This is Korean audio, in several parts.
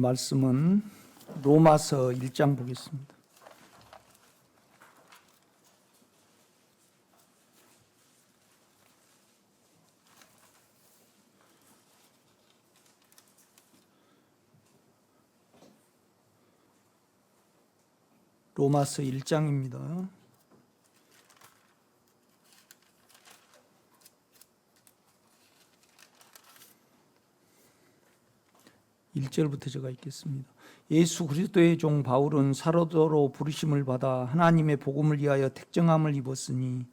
말씀은 로마서 1장 보겠습니다. 로마서 1장입니다. 1절부터 제가 읽겠습니다. 예수 그리스도의 종 바울은 사도로 부르심을 받아 하나님의 복음을 위하여 택정함을 입었으니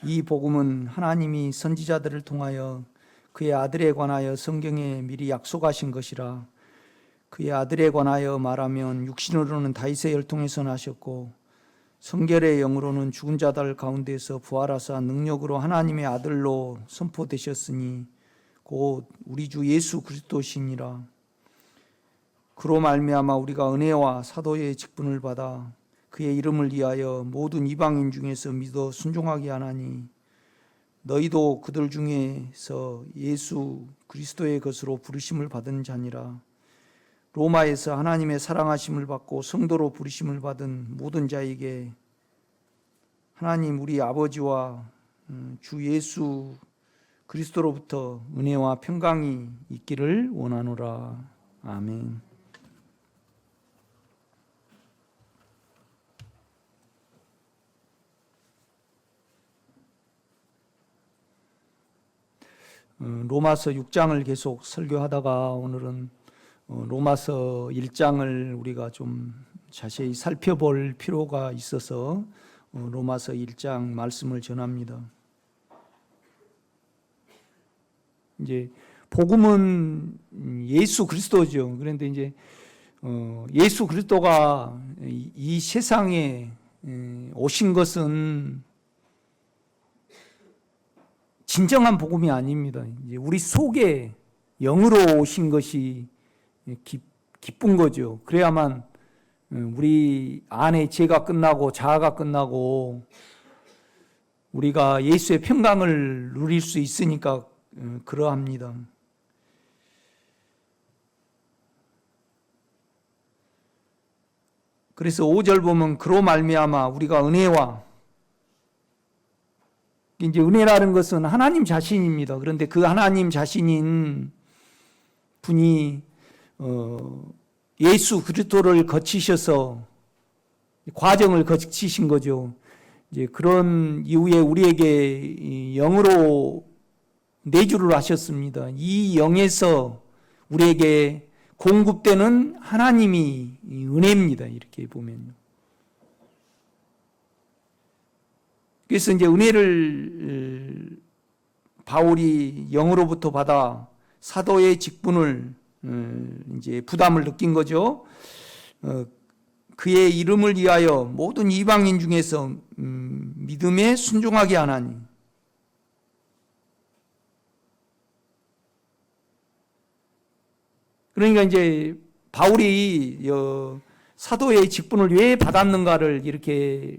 이 복음은 하나님이 선지자들을 통하여 그의 아들에 관하여 성경에 미리 약속하신 것이라. 그의 아들에 관하여 말하면 육신으로는 다윗의 혈통에서 나셨고 성결의 영으로는 죽은 자들 가운데서 부활하사 능력으로 하나님의 아들로 선포되셨으니 곧 우리 주 예수 그리스도시니라. 그로 말미암아 우리가 은혜와 사도의 직분을 받아 그의 이름을 위하여 모든 이방인 중에서 믿어 순종하게 하나니 너희도 그들 중에서 예수 그리스도의 것으로 부르심을 받은 자니라. 로마에서 하나님의 사랑하심을 받고 성도로 부르심을 받은 모든 자에게 하나님 우리 아버지와 주 예수 그리스도로부터 은혜와 평강이 있기를 원하노라. 아멘. 로마서 6장을 계속 설교하다가 오늘은 로마서 1장을 우리가 좀 자세히 살펴볼 필요가 있어서 로마서 1장 말씀을 전합니다. 이제 복음은 예수 그리스도죠. 그런데 이제 예수 그리스도가 이 세상에 오신 것은 진정한 복음이 아닙니다. 이제 우리 속에 영으로 오신 것이 기쁜 거죠. 그래야만 우리 안에 죄가 끝나고 자아가 끝나고 우리가 예수의 평강을 누릴 수 있으니까 그러합니다. 그래서 5절 보면 그로 말미암아 우리가 은혜와 이제 은혜라는 것은 하나님 자신입니다. 그런데 그 하나님 자신인 분이 예수 그리스도를 거치셔서 과정을 거치신 거죠. 이제 그런 이후에 우리에게 영으로 내주를 하셨습니다. 이 영에서 우리에게 공급되는 하나님이 은혜입니다. 이렇게 보면요. 그래서 이제 은혜를 바울이 영으로부터 받아 사도의 직분을 이제 부담을 느낀 거죠. 그의 이름을 위하여 모든 이방인 중에서 믿음에 순종하게 하나니. 그러니까 이제 바울이 사도의 직분을 왜 받았는가를 이렇게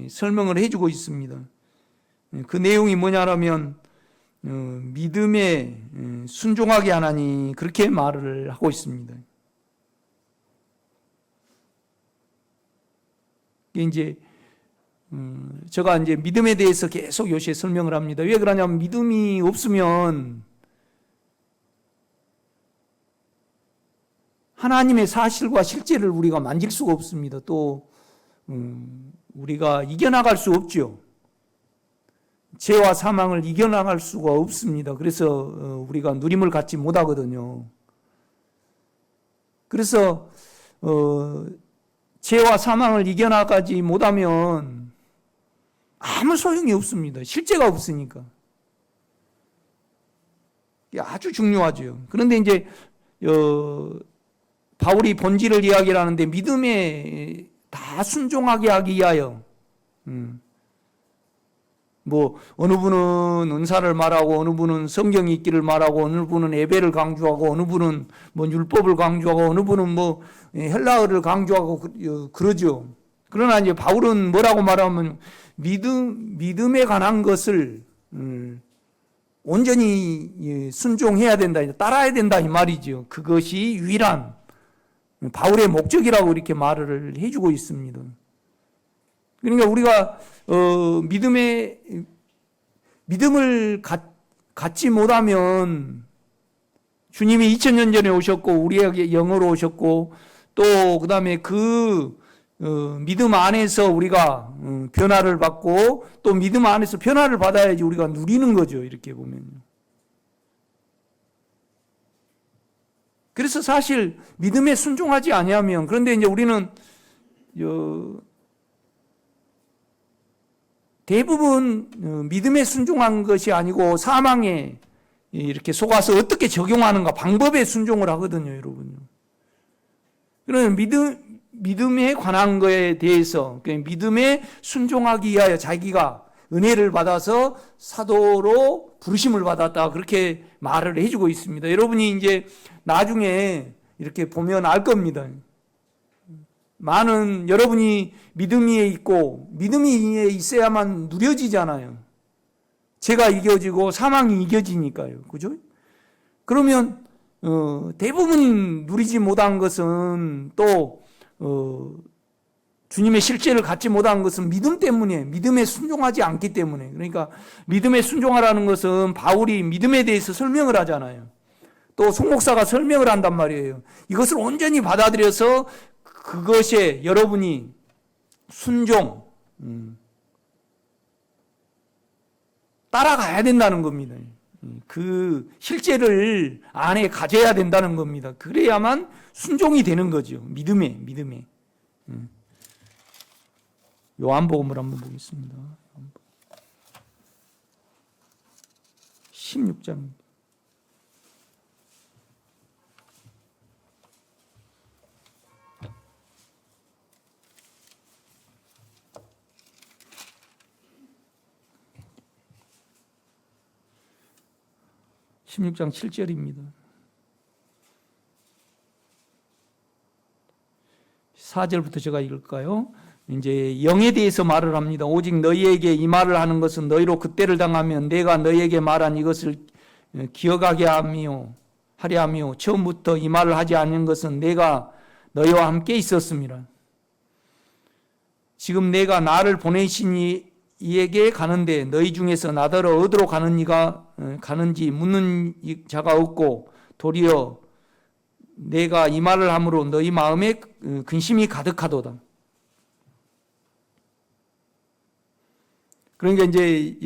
설명을 해주고 있습니다. 그 내용이 뭐냐면 믿음에 순종하게 하나니 그렇게 말을 하고 있습니다. 이제 제가 이제 믿음에 대해서 계속 요새 설명을 합니다. 왜 그러냐면 믿음이 없으면 하나님의 사실과 실제를 우리가 만질 수가 없습니다. 또 우리가 이겨나갈 수 없죠. 죄와 사망을 이겨나갈 수가 없습니다. 그래서 우리가 누림을 갖지 못하거든요. 그래서 죄와 사망을 이겨나가지 못하면 아무 소용이 없습니다. 실제가 없으니까. 이게 아주 중요하죠. 그런데 이제 바울이 본질을 이야기를 하는데 믿음에 다 순종하게 하기 위하여 뭐 어느 분은 은사를 말하고 어느 분은 성경이 있기를 말하고 어느 분은 예배를 강조하고 어느 분은 뭐 율법을 강조하고 어느 분은 뭐 헬라어를 강조하고 그러죠. 그러나 이제 바울은 뭐라고 말하면 믿음에 관한 것을 온전히 순종해야 된다, 따라야 된다 이 말이죠. 그것이 유일한 바울의 목적이라고 이렇게 말을 해주고 있습니다. 그러니까 우리가 믿음을 갖지 못하면 주님이 2000년 전에 오셨고 우리에게 영으로 오셨고 또 그 다음에 믿음 안에서 우리가 변화를 받고 또 믿음 안에서 변화를 받아야지 우리가 누리는 거죠. 이렇게 보면요. 그래서 사실 믿음에 순종하지 아니하면 그런데 이제 우리는 대부분 믿음에 순종한 것이 아니고 사망에 이렇게 속아서 어떻게 적용하는가 방법에 순종을 하거든요, 여러분요. 그러면 믿음에 관한 거에 대해서 믿음에 순종하기 위하여 자기가 은혜를 받아서 사도로 부르심을 받았다 그렇게 말을 해주고 있습니다. 여러분이 이제 나중에 이렇게 보면 알 겁니다. 많은 여러분이 믿음 위에 있고 믿음 위에 있어야만 누려지잖아요. 죄가 이겨지고 사망이 이겨지니까요. 그죠? 그러면 대부분 누리지 못한 것은 또 주님의 실제를 갖지 못한 것은 믿음 때문에 믿음에 순종하지 않기 때문에 그러니까 믿음에 순종하라는 것은 바울이 믿음에 대해서 설명을 하잖아요. 또 송목사가 설명을 한단 말이에요. 이것을 온전히 받아들여서 그것에 여러분이 순종 따라가야 된다는 겁니다. 그 실제를 안에 가져야 된다는 겁니다. 그래야만 순종이 되는 거죠. 믿음에. 요한복음을 한번 보겠습니다. 16장. (16장) 7절입니다. 4절부터 제가 읽을까요? 이제 영에 대해서 말을 합니다. 오직 너희에게 이 말을 하는 것은 너희로 그때를 당하면 내가 너희에게 말한 이것을 기억하게 하려 하며 처음부터 이 말을 하지 않은 것은 내가 너희와 함께 있었습니다. 지금 내가 나를 보내신 이에게 가는데 너희 중에서 나더러 어디로 가는지 묻는 자가 없고 도리어 내가 이 말을 함으로 너희 마음에 근심이 가득하도다. 그러니까 이제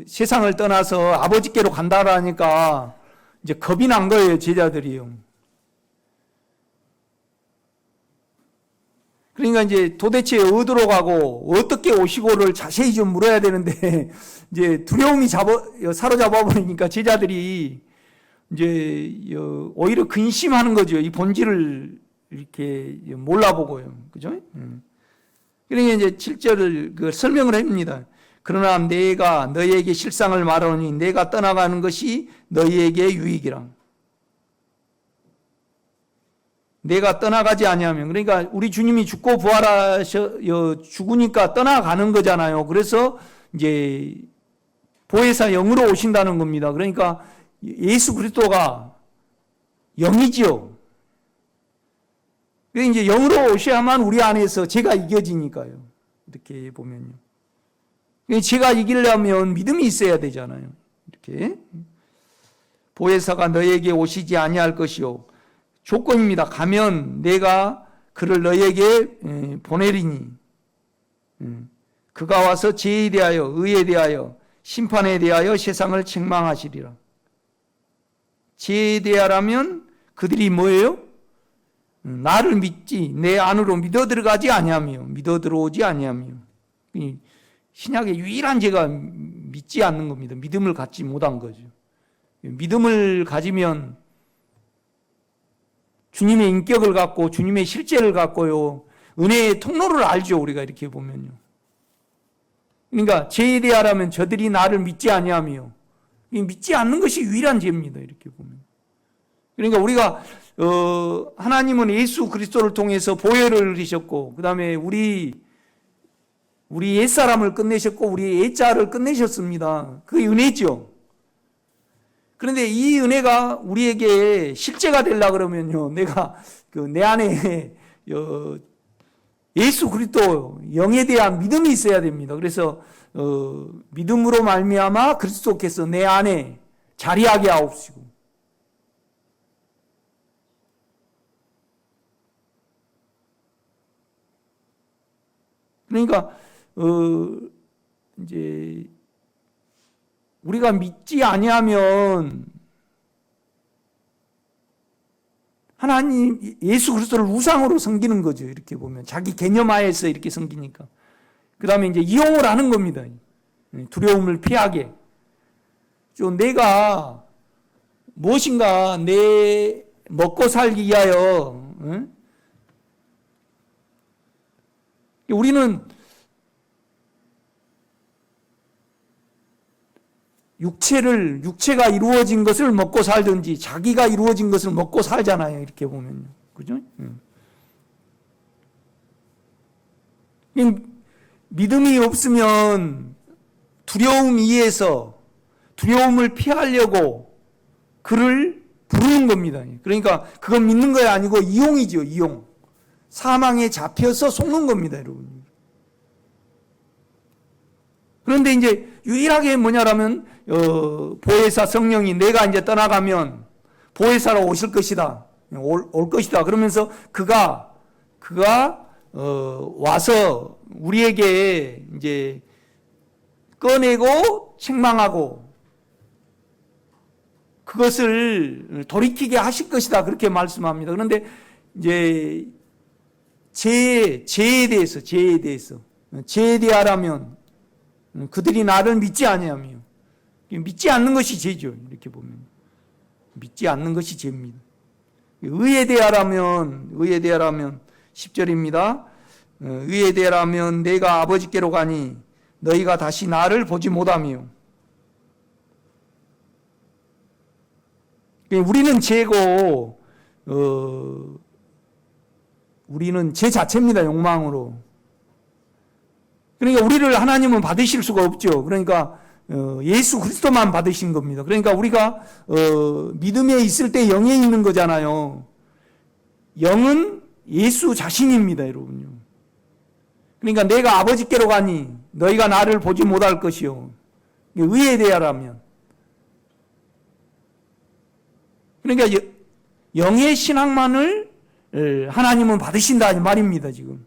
세상을 떠나서 아버지께로 간다라니까 이제 겁이 난 거예요, 제자들이요. 그러니까 이제 도대체 어디로 가고 어떻게 오시고를 자세히 좀 물어야 되는데 이제 두려움이 사로잡아 버리니까 제자들이 이제 오히려 근심하는 거죠. 이 본질을 이렇게 몰라보고요. 그죠? 그러니까 이제 7절을 설명을 합니다. 그러나 내가 너희에게 실상을 말하노니 내가 떠나가는 것이 너희에게 유익이라. 내가 떠나가지 아니하면 그러니까 우리 주님이 죽고 죽으니까 떠나가는 거잖아요. 그래서 이제 보혜사 영으로 오신다는 겁니다. 그러니까 예수 그리스도가 영이지요. 그러니까 이제 영으로 오셔야만 우리 안에서 죄가 이겨지니까요. 이렇게 보면요. 죄가 이기려면 믿음이 있어야 되잖아요. 이렇게 보혜사가 너에게 오시지 아니할 것이요. 조건입니다. 가면 내가 그를 너에게 보내리니 그가 와서 죄에 대하여 의에 대하여 심판에 대하여 세상을 책망하시리라. 죄에 대하라면 그들이 뭐예요? 나를 믿지 내 안으로 믿어 들어가지 아니하며 믿어 들어오지 아니하며. 신약의 유일한 죄가 믿지 않는 겁니다. 믿음을 갖지 못한 거죠. 믿음을 가지면 주님의 인격을 갖고 주님의 실제를 갖고요. 은혜의 통로를 알죠. 우리가 이렇게 보면요. 그러니까 죄에 대하라면 저들이 나를 믿지 아니하며 믿지 않는 것이 유일한 죄입니다. 이렇게 보면. 그러니까 우리가 하나님은 예수 그리스도를 통해서 보혈을 흘리셨고 그 다음에 우리 옛사람을 끝내셨고 우리 옛자를 끝내셨습니다. 그게 은혜죠. 그런데 이 은혜가 우리에게 실제가 되려고 그러면요. 내가 내 안에 예수 그리스도 영에 대한 믿음이 있어야 됩니다. 그래서 믿음으로 말미암아 그리스도께서 내 안에 자리하게 하옵시고, 그러니까 이제 우리가 믿지 아니하면 하나님 예수 그리스도를 우상으로 섬기는 거죠. 이렇게 보면 자기 개념하에서 이렇게 섬기니까. 그 다음에 이제 이용을 하는 겁니다. 두려움을 피하게. 좀 내가 무엇인가 내 먹고 살기 위하여, 우리는 육체가 이루어진 것을 먹고 살든지 자기가 이루어진 것을 먹고 살잖아요. 이렇게 보면요. 그죠? 믿음이 없으면 두려움 위에서 두려움을 피하려고 그를 부르는 겁니다. 그러니까 그건 믿는 거 아니고 이용이죠. 이용. 사망에 잡혀서 속는 겁니다, 여러분. 그런데 이제 유일하게 뭐냐라면 보혜사 성령이 내가 이제 떠나가면 보혜사로 오실 것이다. 올 것이다. 그러면서 그가 와서 우리에게 이제 꺼내고 책망하고 그것을 돌이키게 하실 것이다. 그렇게 말씀합니다. 그런데 이제 죄에 대하라면 그들이 나를 믿지 아니하며, 믿지 않는 것이 죄죠. 이렇게 보면 믿지 않는 것이 죄입니다. 의에 대하라면 10절입니다. 의에 대하라면 내가 아버지께로 가니 너희가 다시 나를 보지 못하며. 우리는 죄고 우리는 죄 자체입니다. 욕망으로. 그러니까 우리를 하나님은 받으실 수가 없죠. 그러니까 예수 그리스도만 받으신 겁니다. 그러니까 우리가 믿음에 있을 때 영에 있는 거잖아요. 영은 예수 자신입니다, 여러분요. 그러니까 내가 아버지께로 가니 너희가 나를 보지 못할 것이요. 의에 대하라면. 그러니까 영의 신앙만을 하나님은 받으신다 이 말입니다, 지금.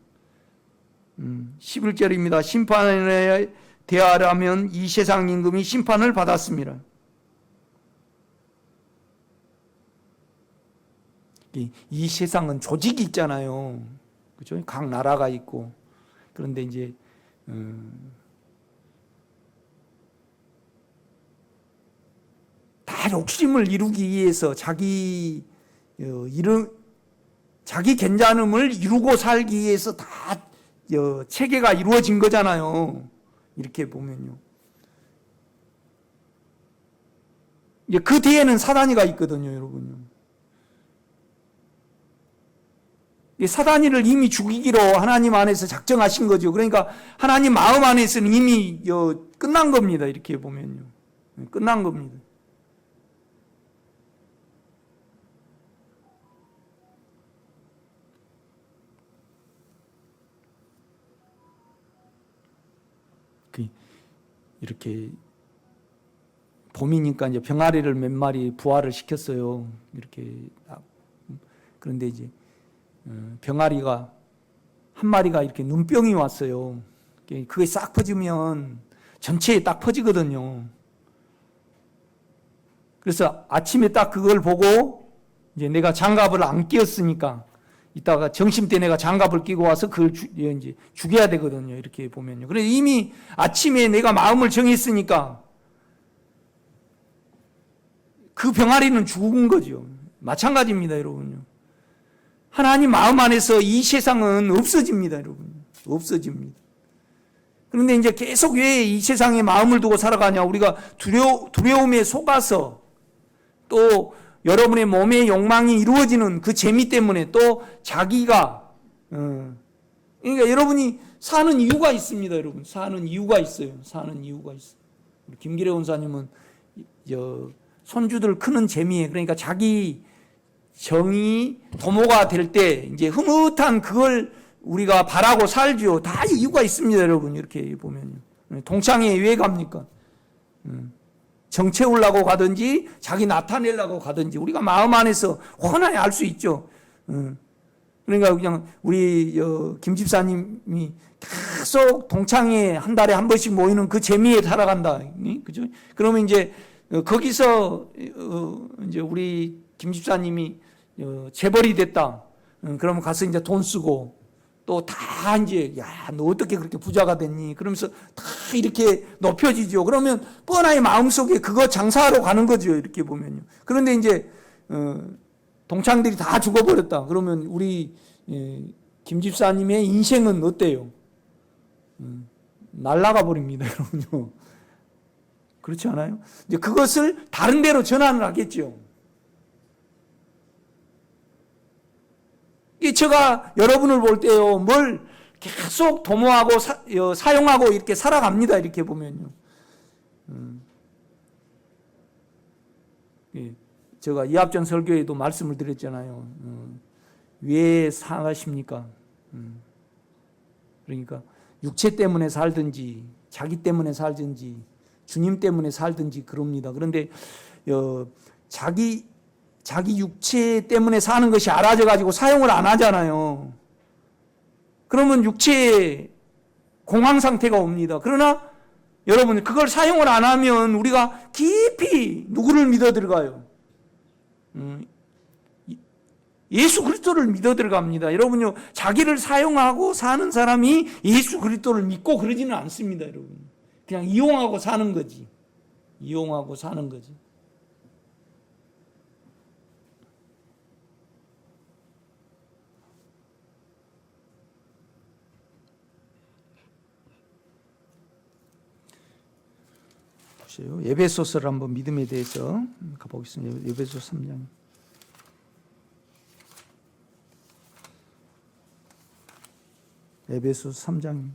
11절입니다. 심판에 대하라면 이 세상 임금이 심판을 받았습니다. 이 세상은 조직이 있잖아요. 그렇죠? 각 나라가 있고. 그런데 이제 다 욕심을 이루기 위해서 자기 괜찮음을 이루고 살기 위해서 다 체계가 이루어진 거잖아요. 이렇게 보면요. 그 뒤에는 사단이가 있거든요, 여러분요. 사단이를 이미 죽이기로 하나님 안에서 작정하신 거죠. 그러니까 하나님 마음 안에서는 이미 끝난 겁니다. 이렇게 보면요. 끝난 겁니다. 이렇게 봄이니까 이제 병아리를 몇 마리 부화를 시켰어요. 이렇게. 그런데 이제 병아리가 한 마리가 이렇게 눈병이 왔어요. 그게 싹 퍼지면 전체에 딱 퍼지거든요. 그래서 아침에 딱 그걸 보고 이제 내가 장갑을 안 끼웠으니까 이따가 점심 때 내가 장갑을 끼고 와서 그걸 이제 죽여야 되거든요. 이렇게 보면요. 그래서 이미 아침에 내가 마음을 정했으니까 그 병아리는 죽은 거죠. 마찬가지입니다, 여러분요. 하나님 마음 안에서 이 세상은 없어집니다, 여러분. 없어집니다. 그런데 이제 계속 왜 이 세상에 마음을 두고 살아가냐? 우리가 두려움에 속아서 또 여러분의 몸의 욕망이 이루어지는 그 재미 때문에 또 자기가 그러니까 여러분이 사는 이유가 있습니다, 여러분. 사는 이유가 있어요. 사는 이유가 있어요. 김기래 원사님은 손주들 크는 재미에 그러니까 자기 정이 도모가 될 때 이제 흐뭇한 그걸 우리가 바라고 살죠. 다 이유가 있습니다, 여러분. 이렇게 보면요. 동창회 왜 갑니까? 정 채우려고 가든지 자기 나타내려고 가든지 우리가 마음 안에서 훤하게 알 수 있죠. 그러니까 그냥 우리 김 집사님이 계속 동창회 한 달에 한 번씩 모이는 그 재미에 살아간다. 그죠? 그러면 이제 거기서 이제 우리 김 집사님이 재벌이 됐다. 그러면 가서 이제 돈 쓰고 또 다 이제 야, 너 어떻게 그렇게 부자가 됐니? 그러면서 다 이렇게 높여지죠. 그러면 뻔하게 마음속에 그거 장사하러 가는 거죠. 이렇게 보면요. 그런데 이제 동창들이 다 죽어버렸다. 그러면 우리 김 집사님의 인생은 어때요? 날아가 버립니다, 여러분요. 그렇지 않아요? 이제 그것을 다른 데로 전환을 하겠죠. 제가 여러분을 볼 때요, 뭘 계속 도모하고 사용하고 이렇게 살아갑니다. 이렇게 보면요. 제가 이합전 설교에도 말씀을 드렸잖아요. 왜 사십니까? 그러니까 육체 때문에 살든지 자기 때문에 살든지 주님 때문에 살든지 그럽니다. 그런데 자기 육체 때문에 사는 것이 알아져 가지고 사용을 안 하잖아요. 그러면 육체에 공황 상태가 옵니다. 그러나 여러분 그걸 사용을 안 하면 우리가 깊이 누구를 믿어 들어가요? 예수 그리스도를 믿어 들어갑니다. 여러분요, 자기를 사용하고 사는 사람이 예수 그리스도를 믿고 그러지는 않습니다, 여러분. 그냥 이용하고 사는 거지. 이용하고 사는 거지. 보세요. 에베소서를 한번 믿음에 대해서 가보겠습니다. 에베소 3장. 에베소 3장.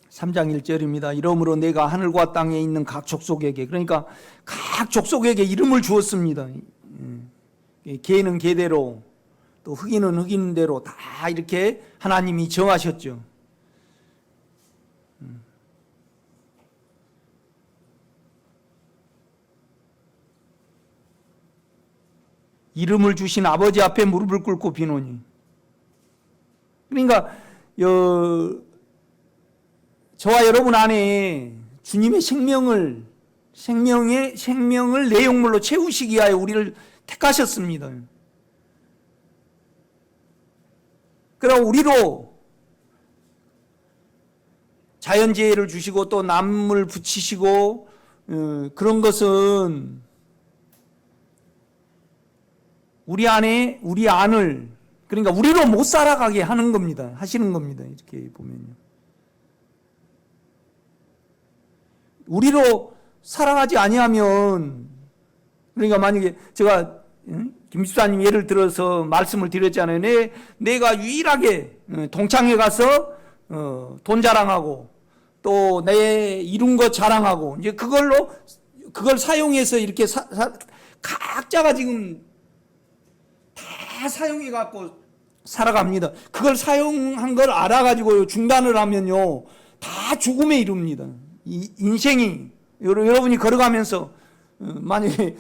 (3장 1절입니다) 이러므로 내가 하늘과 땅에 있는 각 족속에게, 그러니까 각 족속에게 이름을 주었습니다. 개는 개대로 또 흑인은 흑인대로 다 이렇게 하나님이 정하셨죠. 이름을 주신 아버지 앞에 무릎을 꿇고 비노니. 그러니까 저와 여러분 안에 주님의 생명을 내용물로 채우시기 위하여 우리를 택하셨습니다. 그럼 우리로 자연재해를 주시고 또 남을 붙이시고 그런 것은 우리 안을, 그러니까 우리로 못 살아가게 하는 겁니다. 하시는 겁니다. 이렇게 보면요. 우리로 살아가지 아니하면, 그러니까 만약에 제가 김 집사님 예를 들어서 말씀을 드렸잖아요. 내가 유일하게 동창회 가서 돈 자랑하고 또 내 이룬 것 자랑하고 이제 그걸 사용해서 이렇게 각자가 지금 다 사용해 갖고 살아갑니다. 그걸 사용한 걸 알아가지고 중단을 하면요, 다 죽음에 이릅니다. 이 인생이, 여러분이 걸어가면서 만약에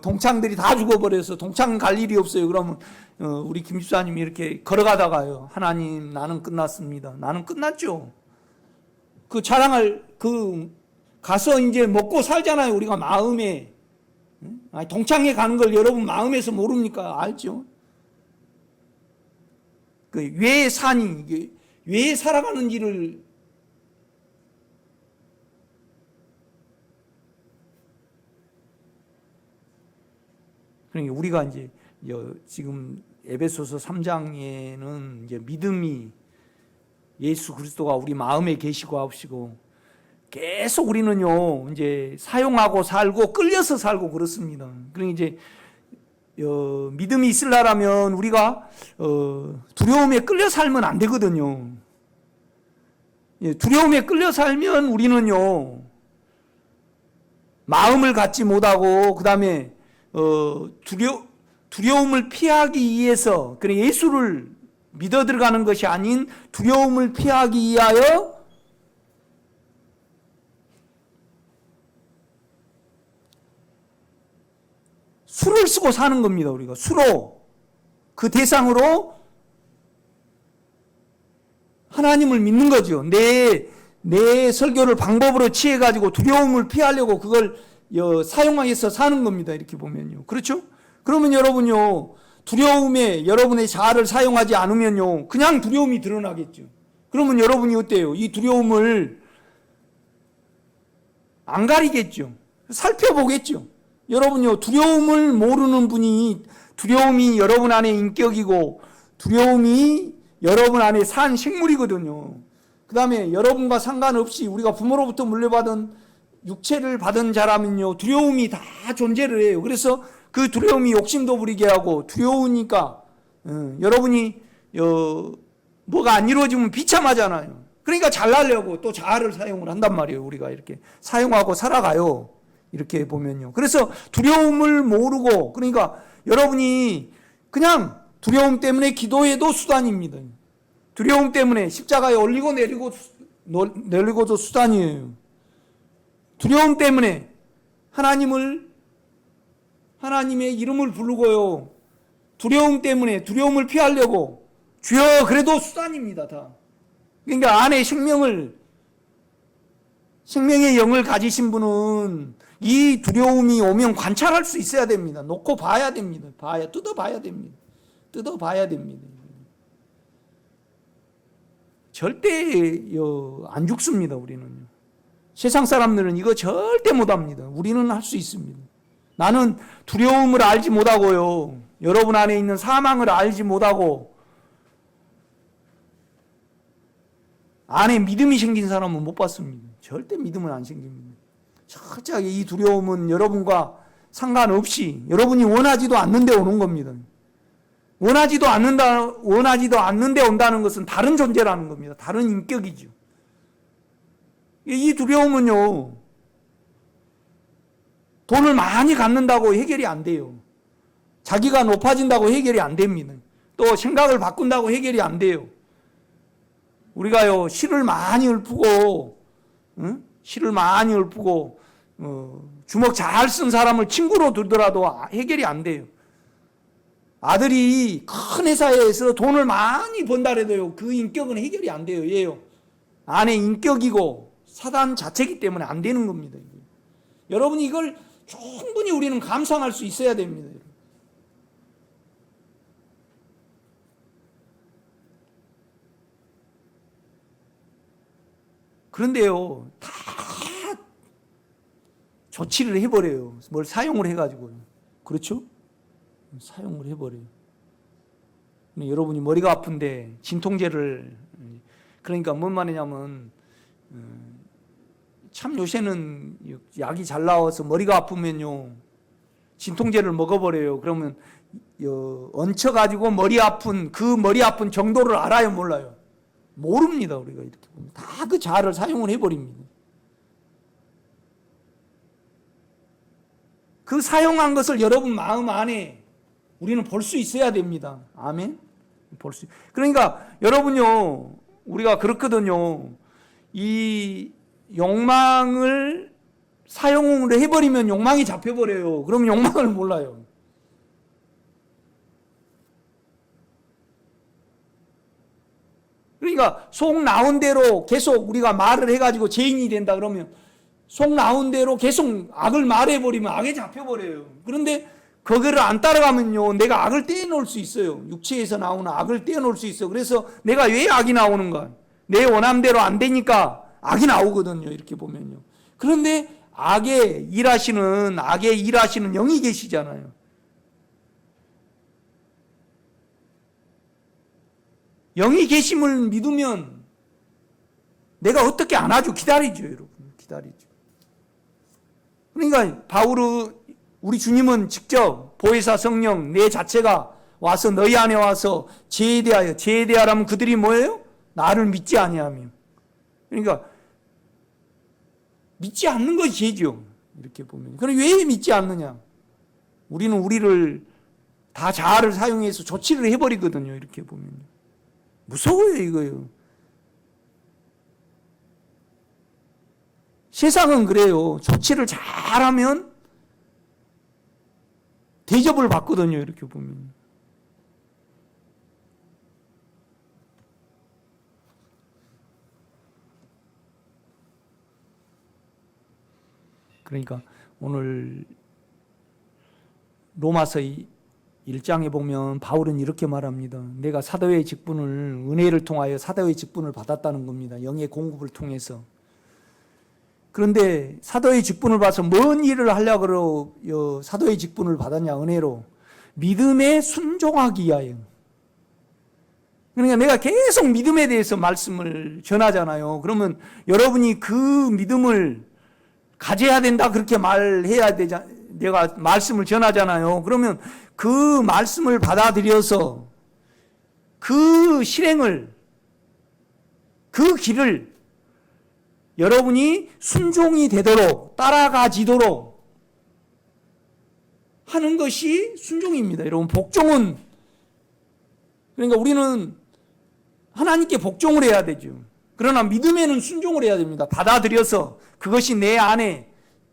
동창들이 다 죽어버려서 동창 갈 일이 없어요. 그러면 우리 김 집사님이 이렇게 걸어가다가요, 하나님 나는 끝났습니다. 나는 끝났죠. 그 자랑할 가서 이제 먹고 살잖아요. 우리가 마음에. 동창회 가는 걸 여러분 마음에서 모릅니까? 알죠? 왜 사니, 왜 살아가는지를 그러니까 우리가 이제 지금 에베소서 3장에는 이제 믿음이 예수 그리스도가 우리 마음에 계시고 하시고 계속 우리는요 이제 사용하고 살고 끌려서 살고 그렇습니다. 그러니까 이제 믿음이 있으려면 우리가 두려움에 끌려 살면 안 되거든요. 두려움에 끌려 살면 우리는요, 마음을 갖지 못하고 그 다음에 두려움을 피하기 위해서, 그래 예수를 믿어 들어가는 것이 아닌 두려움을 피하기 위하여 수를 쓰고 사는 겁니다. 우리가 수로, 그 대상으로 하나님을 믿는 거죠. 내 설교를 방법으로 취해가지고 두려움을 피하려고 그걸 사용해서 사는 겁니다. 이렇게 보면요. 그렇죠? 그러면 여러분요, 두려움에 여러분의 자아를 사용하지 않으면요, 그냥 두려움이 드러나겠죠. 그러면 여러분이 어때요? 이 두려움을 안 가리겠죠. 살펴보겠죠. 여러분요, 두려움을 모르는 분이, 두려움이 여러분 안에 인격이고 두려움이 여러분 안에 산 생물이거든요. 그 다음에 여러분과 상관없이 우리가 부모로부터 물려받은 육체를 받은 자라면요, 두려움이 다 존재를 해요. 그래서 그 두려움이 욕심도 부리게 하고, 두려우니까 여러분이 뭐가 안 이루어지면 비참하잖아요. 그러니까 잘나려고 또 자아를 사용을 한단 말이에요. 우리가 이렇게 사용하고 살아가요. 이렇게 보면요. 그래서 두려움을 모르고, 그러니까 여러분이 그냥 두려움 때문에 기도해도 수단입니다. 두려움 때문에 십자가에 올리고 내리고도 수단이에요. 두려움 때문에 하나님의 이름을 부르고요. 두려움 때문에 두려움을 피하려고 주여 그래도 수단입니다. 다. 그러니까 안에 생명의 영을 가지신 분은 이 두려움이 오면 관찰할 수 있어야 됩니다. 놓고 봐야 됩니다. 뜯어봐야 됩니다. 뜯어봐야 됩니다. 절대 안 죽습니다. 우리는요. 세상 사람들은 이거 절대 못합니다. 우리는 할 수 있습니다. 나는 두려움을 알지 못하고요, 여러분 안에 있는 사망을 알지 못하고 안에 믿음이 생긴 사람은 못 봤습니다. 절대 믿음은 안 생깁니다. 철저하게 이 두려움은 여러분과 상관없이 여러분이 원하지도 않는데 오는 겁니다. 원하지도 않는데 온다는 것은 다른 존재라는 겁니다. 다른 인격이죠. 이 두려움은요, 돈을 많이 갖는다고 해결이 안 돼요. 자기가 높아진다고 해결이 안 됩니다. 또 생각을 바꾼다고 해결이 안 돼요. 우리가요, 실을 많이 읊고 주먹 잘 쓴 사람을 친구로 두더라도 해결이 안 돼요. 아들이 큰 회사에서 돈을 많이 번다 해도요, 그 인격은 해결이 안 돼요. 얘요. 안에 인격이고 사단 자체이기 때문에 안 되는 겁니다. 여러분이 이걸 충분히 우리는 감상할 수 있어야 됩니다. 그런데요, 다 조치를 해버려요. 뭘 사용을 해가지고요. 그렇죠? 사용을 해버려요. 여러분이 머리가 아픈데 진통제를, 그러니까 뭔 말이냐면, 참 요새는 약이 잘 나와서 머리가 아프면요, 진통제를 먹어버려요. 그러면 얹혀가지고 머리 아픈 정도를 알아요, 몰라요? 모릅니다. 우리가 이렇게 보면 다 그 자아를 사용을 해버립니다. 그 사용한 것을 여러분 마음 안에 우리는 볼 수 있어야 됩니다. 아멘. 그러니까 여러분요, 우리가 그렇거든요. 이 욕망을 사용을 해버리면 욕망이 잡혀버려요. 그럼 욕망을 몰라요. 그러니까 속 나온 대로 계속 우리가 말을 해가지고 죄인이 된다 그러면 속 나온 대로 계속 악을 말해버리면 악에 잡혀버려요. 그런데 그거를 안 따라가면요, 내가 악을 떼어놓을 수 있어요. 육체에서 나오는 악을 떼어놓을 수 있어요. 그래서 내가 왜 악이 나오는가? 내 원함대로 안 되니까 악이 나오거든요. 이렇게 보면요. 그런데 악에 일하시는 영이 계시잖아요. 영이 계심을 믿으면 내가 어떻게 안 하죠? 기다리죠, 여러분. 기다리죠. 그러니까 우리 주님은 직접 보혜사 성령 내 자체가 와서 너희 안에 와서 제대하라면 그들이 뭐예요? 나를 믿지 아니하며. 그러니까 믿지 않는 것이 죄죠. 이렇게 보면. 그럼 왜 믿지 않느냐? 우리는 우리를 다 자아를 사용해서 조치를 해버리거든요. 이렇게 보면. 무서워요, 이거요. 세상은 그래요. 조치를 잘하면 대접을 받거든요. 이렇게 보면. 그러니까 오늘 로마서 1장에 보면 바울은 이렇게 말합니다. 내가 사도의 직분을 은혜를 통하여 사도의 직분을 받았다는 겁니다. 영의 공급을 통해서. 그런데 사도의 직분을 받아서 뭔 일을 하려고 사도의 직분을 받았냐? 은혜로. 믿음에 순종하기 위하여. 그러니까 내가 계속 믿음에 대해서 말씀을 전하잖아요. 그러면 여러분이 그 믿음을 가져야 된다 그렇게 말해야 되자. 내가 말씀을 전하잖아요. 그러면 그 말씀을 받아들여서 그 실행을, 그 길을 여러분이 순종이 되도록 따라가지도록 하는 것이 순종입니다. 여러분, 복종은, 그러니까 우리는 하나님께 복종을 해야 되죠. 그러나 믿음에는 순종을 해야 됩니다. 받아들여서 그것이 내 안에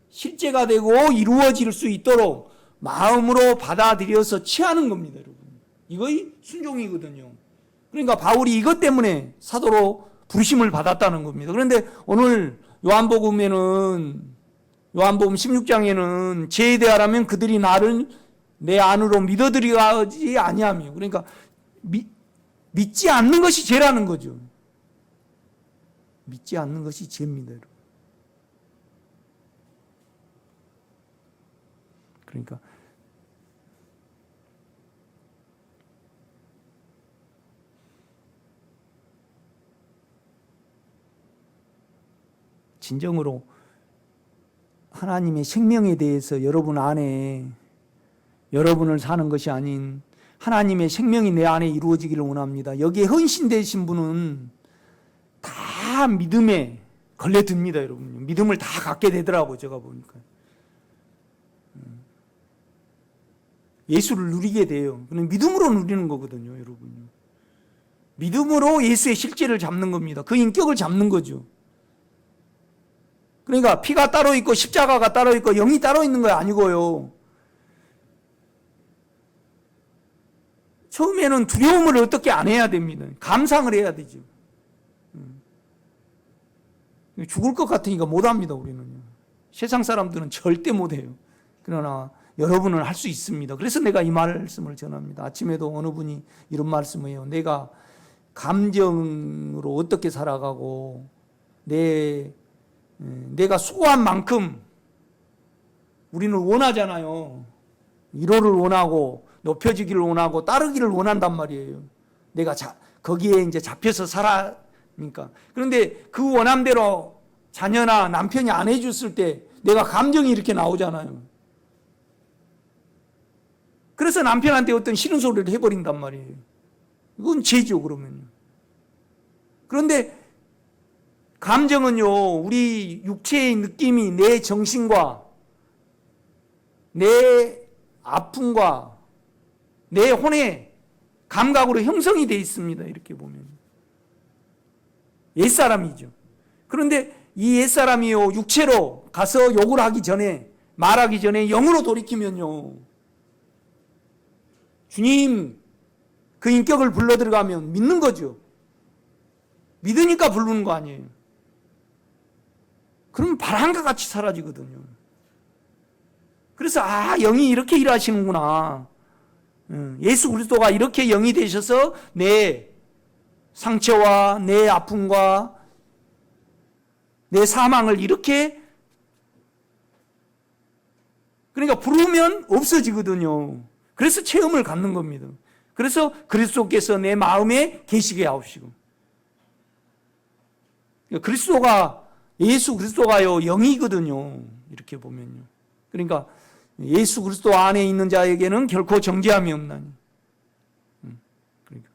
실제가 되고 이루어질 수 있도록 마음으로 받아들여서 취하는 겁니다, 여러분. 이거이 순종이거든요. 그러니까 바울이 이것 때문에 사도로 부르심을 받았다는 겁니다. 그런데 오늘 요한복음 16장에는 제대하라면 그들이 나를 내 안으로 믿어들이지 아니하며, 그러니까 믿지 않는 것이 죄라는 거죠. 믿지 않는 것이 죄입니다, 여러분. 그러니까 진정으로 하나님의 생명에 대해서 여러분 안에 여러분을 사는 것이 아닌 하나님의 생명이 내 안에 이루어지기를 원합니다. 여기에 헌신되신 분은 다 믿음에 걸려듭니다, 여러분. 믿음을 다 갖게 되더라고요, 제가 보니까. 예수를 누리게 돼요. 그냥 믿음으로 누리는 거거든요, 여러분. 믿음으로 예수의 실제를 잡는 겁니다. 그 인격을 잡는 거죠. 그러니까 피가 따로 있고 십자가가 따로 있고 영이 따로 있는 거 아니고요. 처음에는 두려움을 어떻게 안 해야 됩니다. 감상을 해야 되죠. 죽을 것 같으니까 못합니다, 우리는. 세상 사람들은 절대 못해요. 그러나 여러분은 할 수 있습니다. 그래서 내가 이 말씀을 전합니다. 아침에도 어느 분이 이런 말씀을 해요. 내가 감정으로 어떻게 살아가고 내가 수고한 만큼 우리는 원하잖아요. 위로를 원하고 높여지기를 원하고 따르기를 원한단 말이에요. 내가 거기에 이제 잡혀서 살아니까. 그런데 그 원함대로 자녀나 남편이 안 해줬을 때 내가 감정이 이렇게 나오잖아요. 그래서 남편한테 어떤 싫은 소리를 해버린단 말이에요. 이건 죄죠, 그러면요. 그런데 감정은요, 우리 육체의 느낌이 내 정신과 내 아픔과 내 혼의 감각으로 형성이 되어 있습니다. 이렇게 보면. 옛사람이죠. 그런데 이 옛사람이요, 육체로 가서 욕을 하기 전에, 말하기 전에 영으로 돌이키면요, 주님, 그 인격을 불러 들어가면 믿는 거죠. 믿으니까 부르는 거 아니에요. 그러면 바람과 같이 사라지거든요. 그래서 영이 이렇게 일하시는구나. 예수 그리스도가 이렇게 영이 되셔서 내 상처와 내 아픔과 내 사망을 이렇게, 그러니까 부르면 없어지거든요. 그래서 체험을 갖는 겁니다. 그래서 그리스도께서 내 마음에 계시게 하옵시고. 예수 그리스도가요, 영이거든요. 이렇게 보면요. 그러니까 예수 그리스도 안에 있는 자에게는 결코 정죄함이 없나니. 그러니까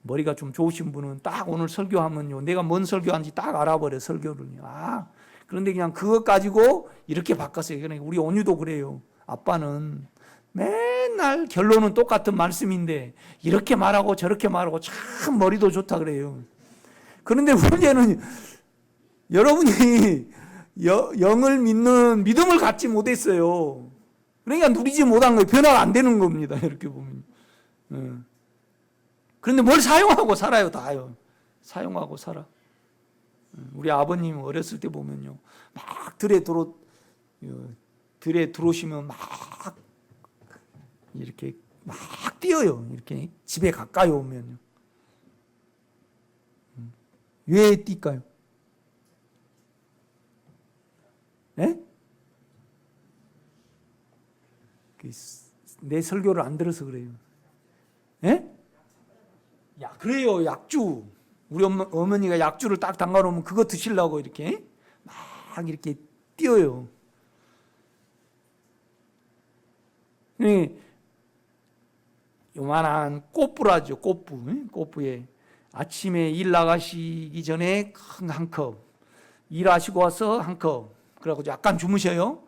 머리가 좀 좋으신 분은 딱 오늘 설교하면요, 내가 뭔 설교하는지 딱 알아버려, 설교를. 그런데 그냥 그것 가지고 이렇게 바꿨어요. 그러니까 우리 온유도 그래요. 아빠는 맨날 결론은 똑같은 말씀인데 이렇게 말하고 저렇게 말하고 참 머리도 좋다 그래요. 그런데 문제는 여러분이 영을 믿는 믿음을 갖지 못했어요. 그러니까 누리지 못한 거예요. 변화가 안 되는 겁니다. 이렇게 보면. 그런데 뭘 사용하고 살아요, 다요. 사용하고 살아. 우리 아버님 어렸을 때 보면요, 막 들에 들어오시면 막 이렇게 막 뛰어요. 이렇게 집에 가까이 오면요. 왜 뛸까요? 네? 내 설교를 안 들어서 그래요. 예? 그래요, 약주. 우리 어머니가 약주를 딱 담가놓으면 그거 드시려고 이렇게 막 이렇게 뛰어요. 요만한 꽃부라죠, 꽃부. 꽃부에 아침에 일 나가시기 전에 큰 한 컵, 일하시고 와서 한 컵, 그래가지고 약간 주무셔요.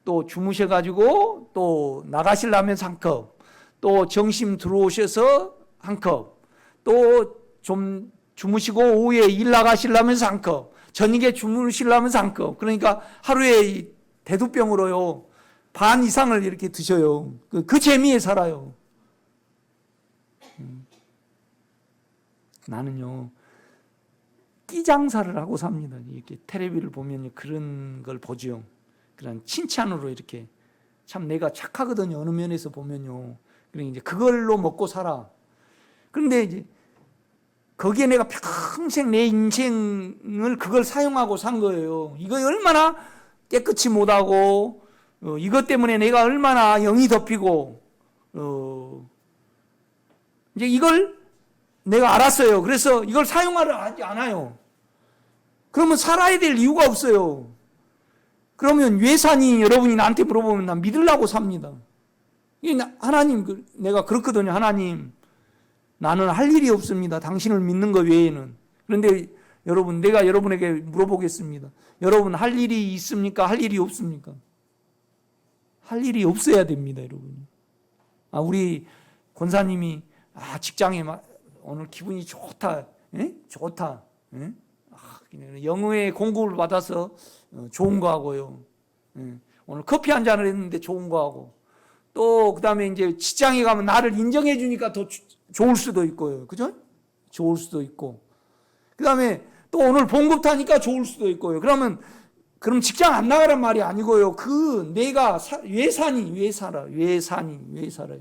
또 주무셔가지고 또 나가시려면 한 컵, 또 점심 들어오셔서 한 컵, 또 좀 주무시고 오후에 일 나가시려면 한 컵, 저녁에 주무시려면 한 컵. 그러니까 하루에 대두병으로요 반 이상을 이렇게 드셔요. 그 재미에 살아요. 나는요, 끼장사를 하고 삽니다. 이렇게 텔레비를 보면 그런 걸 보죠. 그런 칭찬으로 이렇게. 참 내가 착하거든요. 어느 면에서 보면요. 그러니까 이제 그걸로 먹고 살아. 그런데 이제 거기에 내가 평생 내 인생을 그걸 사용하고 산 거예요. 이거 얼마나 깨끗이 못하고, 이것 때문에 내가 얼마나 영이 덮이고, 이제 이걸 내가 알았어요. 그래서 이걸 사용하려 하지 않아요. 그러면 살아야 될 이유가 없어요. 그러면 왜 사니? 여러분이 나한테 물어보면 난 믿으려고 삽니다. 하나님, 내가 그렇거든요. 하나님, 나는 할 일이 없습니다. 당신을 믿는 것 외에는. 그런데 여러분, 내가 여러분에게 물어보겠습니다. 여러분, 할 일이 있습니까? 할 일이 없습니까? 할 일이 없어야 됩니다, 여러분. 우리 권사님이, 직장에 오늘 기분이 좋다. 좋다. 영어의 공급을 받아서 좋은 거 하고요. 오늘 커피 한 잔을 했는데 좋은 거 하고. 또, 그 다음에 이제 직장에 가면 나를 인정해 주니까 더 좋을 수도 있고요. 그죠? 좋을 수도 있고. 그 다음에 또 오늘 봉급 타니까 좋을 수도 있고요. 그럼 직장 안 나가란 말이 아니고요. 내가 왜 사니? 왜 살아? 왜 사니? 왜 살아요?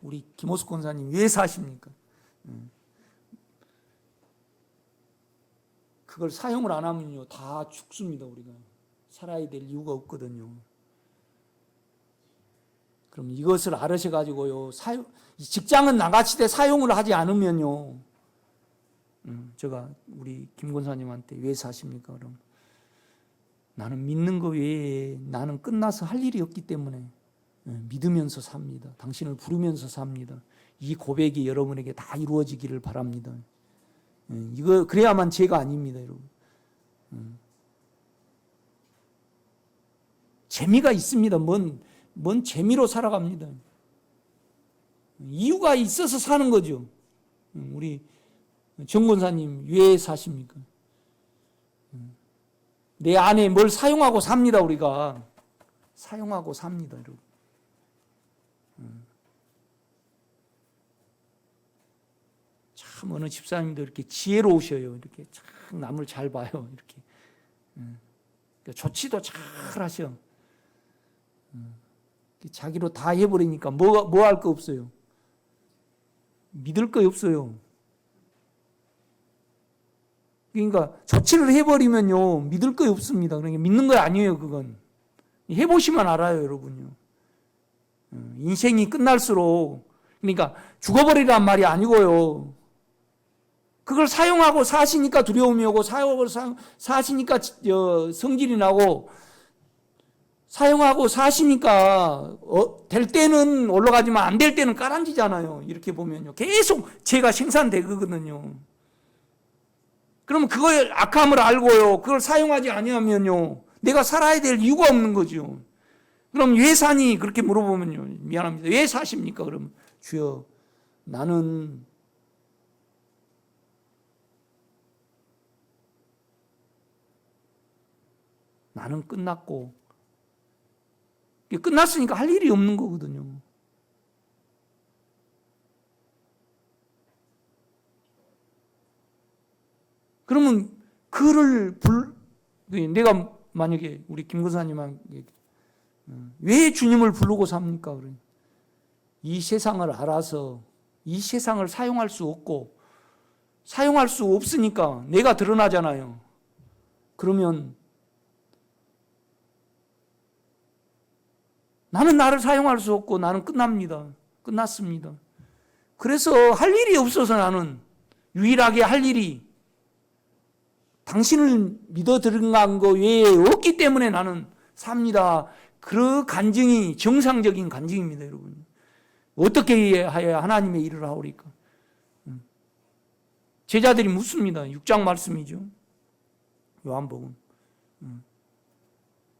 우리 김호숙 권사님 왜 사십니까? 그걸 사용을 안 하면요, 다 죽습니다, 우리가. 살아야 될 이유가 없거든요. 그럼 이것을 알으셔가지고요, 직장은 나가시되 사용을 하지 않으면요, 제가 우리 김 권사님한테 왜 사십니까? 그럼 나는 믿는 거 외에 나는 끝나서 할 일이 없기 때문에 믿으면서 삽니다. 당신을 부르면서 삽니다. 이 고백이 여러분에게 다 이루어지기를 바랍니다. 이거 그래야만 죄가 아닙니다, 여러분. 재미가 있습니다. 뭔 재미로 살아갑니다. 이유가 있어서 사는 거죠. 우리 정 권사님 왜 사십니까? 내 안에 뭘 사용하고 삽니다, 우리가. 사용하고 삽니다, 여러분. 참 어느 집사님도 이렇게 지혜로우셔요. 이렇게 참 남을 잘 봐요. 이렇게 조치도 잘 하셔. 자기로 다 해버리니까 뭐 할 거 없어요. 믿을 거 없어요. 그러니까 조치를 해버리면요, 믿을 거 없습니다. 그러니까 믿는 거 아니에요, 그건. 해보시면 알아요, 여러분요. 인생이 끝날수록, 그러니까 죽어버리란 말이 아니고요. 그걸 사용하고 사시니까 두려움이 오고, 사시니까 성질이 나고, 사용하고 사시니까 될 때는 올라가지만 안 될 때는 깔아앉히잖아요. 이렇게 보면요. 계속 죄가 생산되거든요. 그러면 그걸 악함을 알고요. 그걸 사용하지 아니하면요. 내가 살아야 될 이유가 없는 거죠. 그럼 왜 사니? 그렇게 물어보면요. 미안합니다. 왜 사십니까? 그러면 주여 나는 끝났고 끝났으니까 할 일이 없는 거거든요. 그러면 내가 만약에 우리 김 권사님한테 왜 주님을 부르고 삽니까? 이 세상을 알아서 이 세상을 사용할 수 없고 사용할 수 없으니까 내가 드러나잖아요. 그러면 나는 나를 사용할 수 없고 나는 끝납니다. 끝났습니다. 그래서 할 일이 없어서 나는 유일하게 할 일이 당신을 믿어 들어간 거 외에 없기 때문에 나는 삽니다. 그 간증이 정상적인 간증입니다, 여러분. 어떻게 해야 하나님의 일을 하오리까? 제자들이 묻습니다. 6장 말씀이죠. 요한복음.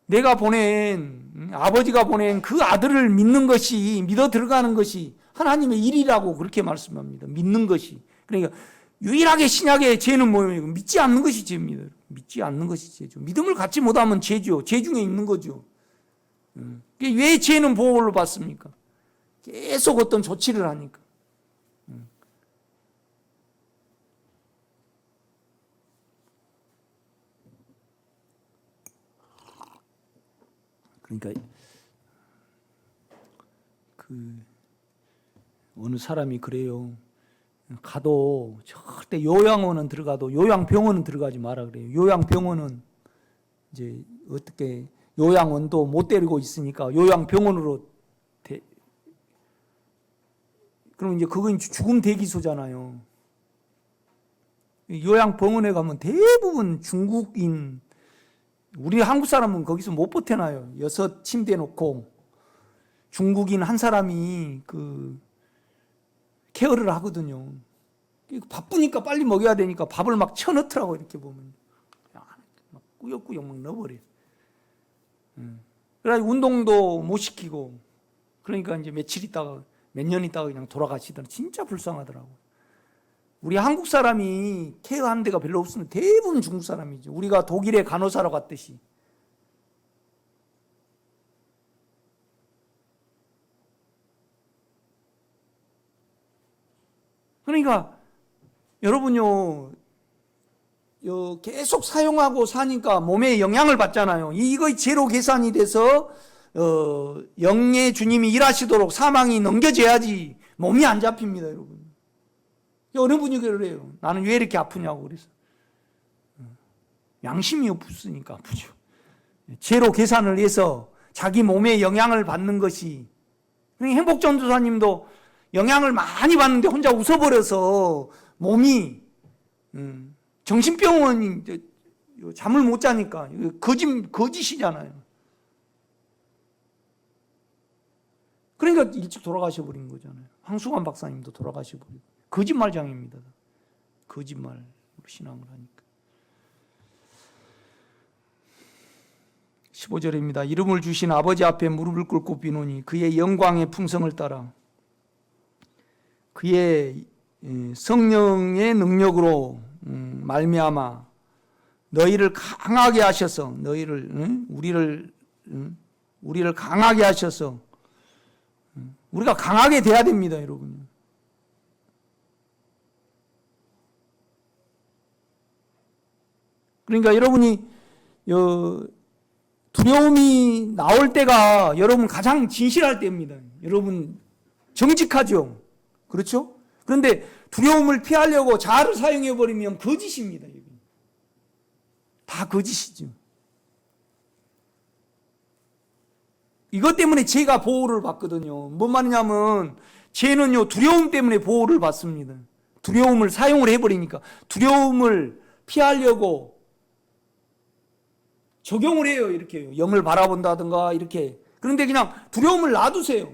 내가 보낸, 아버지가 보낸 그 아들을 믿는 것이, 믿어 들어가는 것이 하나님의 일이라고 그렇게 말씀합니다. 믿는 것이. 그러니까 유일하게 신약의 죄는 뭐예요? 믿지 않는 것이 죄입니다. 믿지 않는 것이 죄죠. 믿음을 갖지 못하면 죄죠. 죄 중에 있는 거죠. 왜 죄는 보호를 받습니까? 계속 어떤 조치를 하니까. 그러니까 어느 사람이 그래요. 가도 절대 요양원은 들어가도 요양병원은 들어가지 마라 그래요. 요양병원은 이제 어떻게 요양원도 못 데리고 있으니까 요양병원으로 그럼 이제 그건 죽음 대기소잖아요. 요양병원에 가면 대부분 중국인, 우리 한국 사람은 거기서 못 버텨나요. 6 침대 놓고 중국인 한 사람이 케어를 하거든요. 바쁘니까 빨리 먹여야 되니까 밥을 막 쳐넣더라고. 이렇게 보면 막 꾸역꾸역 막 넣어버려요. 그래서 운동도 못 시키고, 그러니까 이제 며칠 있다가 몇 년 있다가 그냥 돌아가시더라고요. 진짜 불쌍하더라고요. 우리 한국 사람이 케어하는 데가 별로 없으면 대부분 중국 사람이죠. 우리가 독일에 간호사로 갔듯이. 그러니까 여러분요, 계속 사용하고 사니까 몸에 영향을 받잖아요. 이거 제로 계산이 돼서 영의 주님이 일하시도록 사망이 넘겨져야지 몸이 안 잡힙니다, 여러분. 어느 분이 그래요. 나는 왜 이렇게 아프냐고 그래서. 양심이 없으니까 아프죠. 제로 계산을 해서 자기 몸에 영향을 받는 것이. 행복전도사님도 영향을 많이 받는데 혼자 웃어버려서 몸이 정신병원이 잠을 못 자니까 거짓이잖아요. 그러니까 일찍 돌아가셔버린 거잖아요. 황수관 박사님도 돌아가셔버리고. 거짓말장입니다. 거짓말 신앙을 하니까. 15절입니다. 이름을 주신 아버지 앞에 무릎을 꿇고 비노니 그의 영광의 풍성을 따라 그의 성령의 능력으로 말미암아 너희를 강하게 하셔서 우리를 강하게 하셔서 우리가 강하게 돼야 됩니다, 여러분. 그러니까 여러분이 두려움이 나올 때가 여러분 가장 진실할 때입니다. 여러분 정직하죠? 그렇죠? 그런데 두려움을 피하려고 자아를 사용해버리면 거짓입니다. 다 거짓이죠. 이것 때문에 죄가 보호를 받거든요. 뭔 말이냐면 죄는요 두려움 때문에 보호를 받습니다. 두려움을 사용을 해버리니까. 두려움을 피하려고 적용을 해요. 이렇게 영을 바라본다든가 이렇게. 그런데 그냥 두려움을 놔두세요.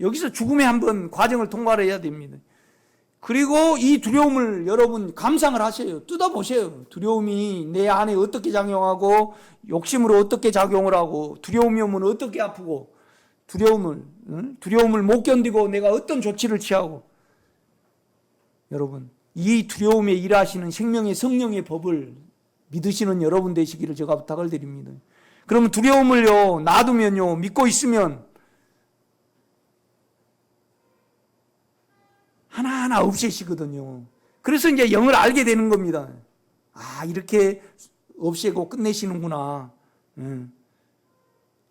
여기서 죽음의 한번 과정을 통과를 해야 됩니다. 그리고 이 두려움을 여러분 감상을 하세요. 뜯어보세요. 두려움이 내 안에 어떻게 작용하고 욕심으로 어떻게 작용을 하고 두려움이 오면 어떻게 아프고 두려움을 못 견디고 내가 어떤 조치를 취하고 여러분 이 두려움에 일하시는 생명의 성령의 법을 믿으시는 여러분 되시기를 제가 부탁을 드립니다. 그러면 두려움을요 놔두면요 믿고 있으면 하나하나 없애시거든요. 그래서 이제 영을 알게 되는 겁니다. 아 이렇게 없애고 끝내시는구나.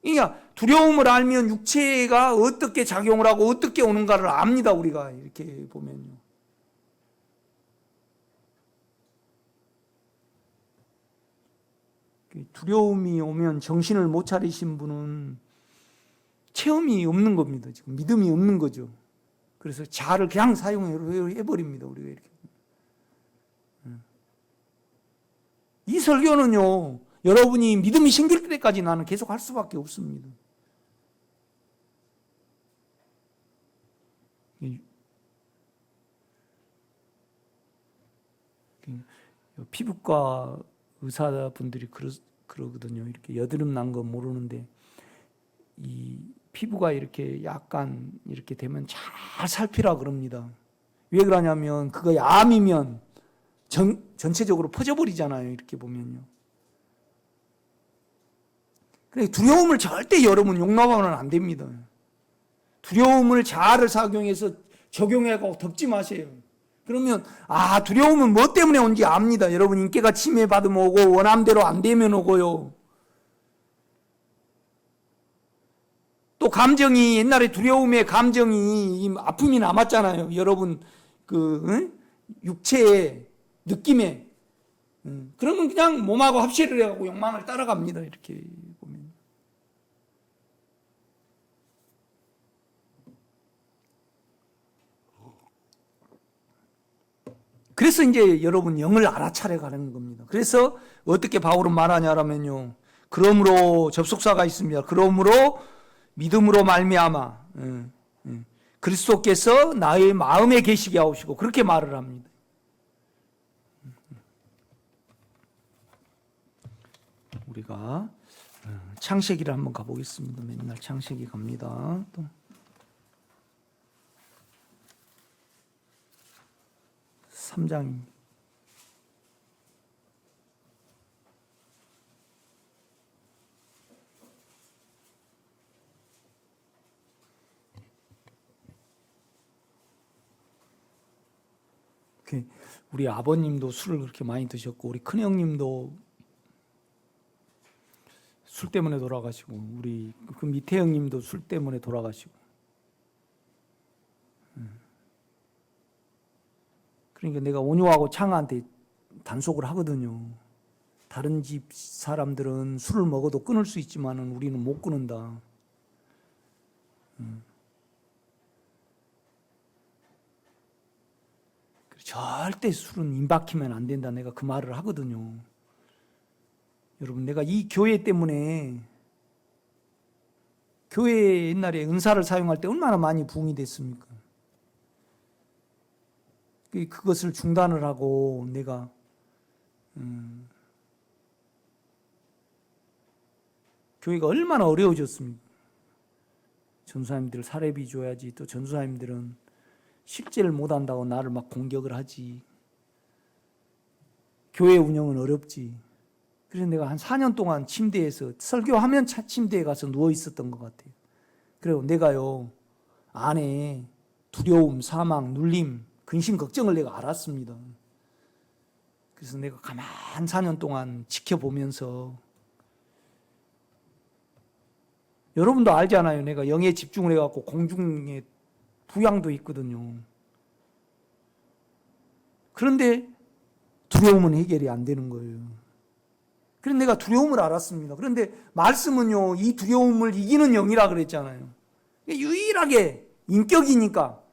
그러니까 두려움을 알면 육체가 어떻게 작용을 하고 어떻게 오는가를 압니다. 우리가 이렇게 보면요. 두려움이 오면 정신을 못 차리신 분은 체험이 없는 겁니다. 지금 믿음이 없는 거죠. 그래서 자아를 그냥 사용해버립니다. 우리가 이렇게. 이 설교는요, 여러분이 믿음이 생길 때까지 나는 계속 할 수밖에 없습니다. 피부과 의사분들이 그러거든요. 이렇게 여드름 난 거 모르는데 이 피부가 이렇게 약간 이렇게 되면 잘 살피라 그럽니다. 왜 그러냐면 그거 암이면 전체적으로 퍼져버리잖아요. 이렇게 보면요. 그래 두려움을 절대 여러분 용납하면 안 됩니다. 두려움을 자아를 작용해서 적용해가고 덮지 마세요. 그러면 두려움은 뭐 때문에 온지 압니다. 여러분 인기가 침해받으면 오고 원함대로 안 되면 오고요. 또 감정이 옛날에 두려움의 감정이 아픔이 남았잖아요. 여러분 육체의 느낌에 그러면 그냥 몸하고 합체를 해가고 욕망을 따라갑니다. 이렇게 보면. 그래서 이제 여러분 영을 알아차려 가는 겁니다. 그래서 어떻게 바울은 말하냐라면요. 그러므로 접속사가 있습니다. 그러므로 믿음으로 말미암아 그리스도께서 나의 마음에 계시게 하시고 그렇게 말을 합니다. 우리가 창세기를 한번 가보겠습니다. 맨날 창세기 갑니다. 또. (3장) 우리 아버님도 술을 그렇게 많이 드셨고 우리 큰형님도 술 때문에 돌아가시고 우리 그 밑에 형님도 술 때문에 돌아가시고 그러니까 내가 온유하고 창아한테 단속을 하거든요. 다른 집 사람들은 술을 먹어도 끊을 수 있지만은 우리는 못 끊는다. 절대 술은 임박히면 안 된다. 내가 그 말을 하거든요. 여러분 내가 이 교회 때문에 교회 옛날에 은사를 사용할 때 얼마나 많이 부흥이 됐습니까? 그것을 중단을 하고 내가 교회가 얼마나 어려워졌습니까? 전도사님들 사례비 줘야지. 또 전도사님들은 실제를 못한다고 나를 막 공격을 하지. 교회 운영은 어렵지. 그래서 내가 한 4년 동안 침대에서 설교하면 침대에 가서 누워 있었던 것 같아요. 그리고 내가요 안에 두려움, 사망, 눌림, 근심, 걱정을 내가 알았습니다. 그래서 내가 가만 4년 동안 지켜보면서 여러분도 알잖아요. 내가 영에 집중을 해갖고 공중에 부양도 있거든요. 그런데 두려움은 해결이 안 되는 거예요. 그래서 내가 두려움을 알았습니다. 그런데 말씀은요, 이 두려움을 이기는 영이라 그랬잖아요. 유일하게 인격이니까.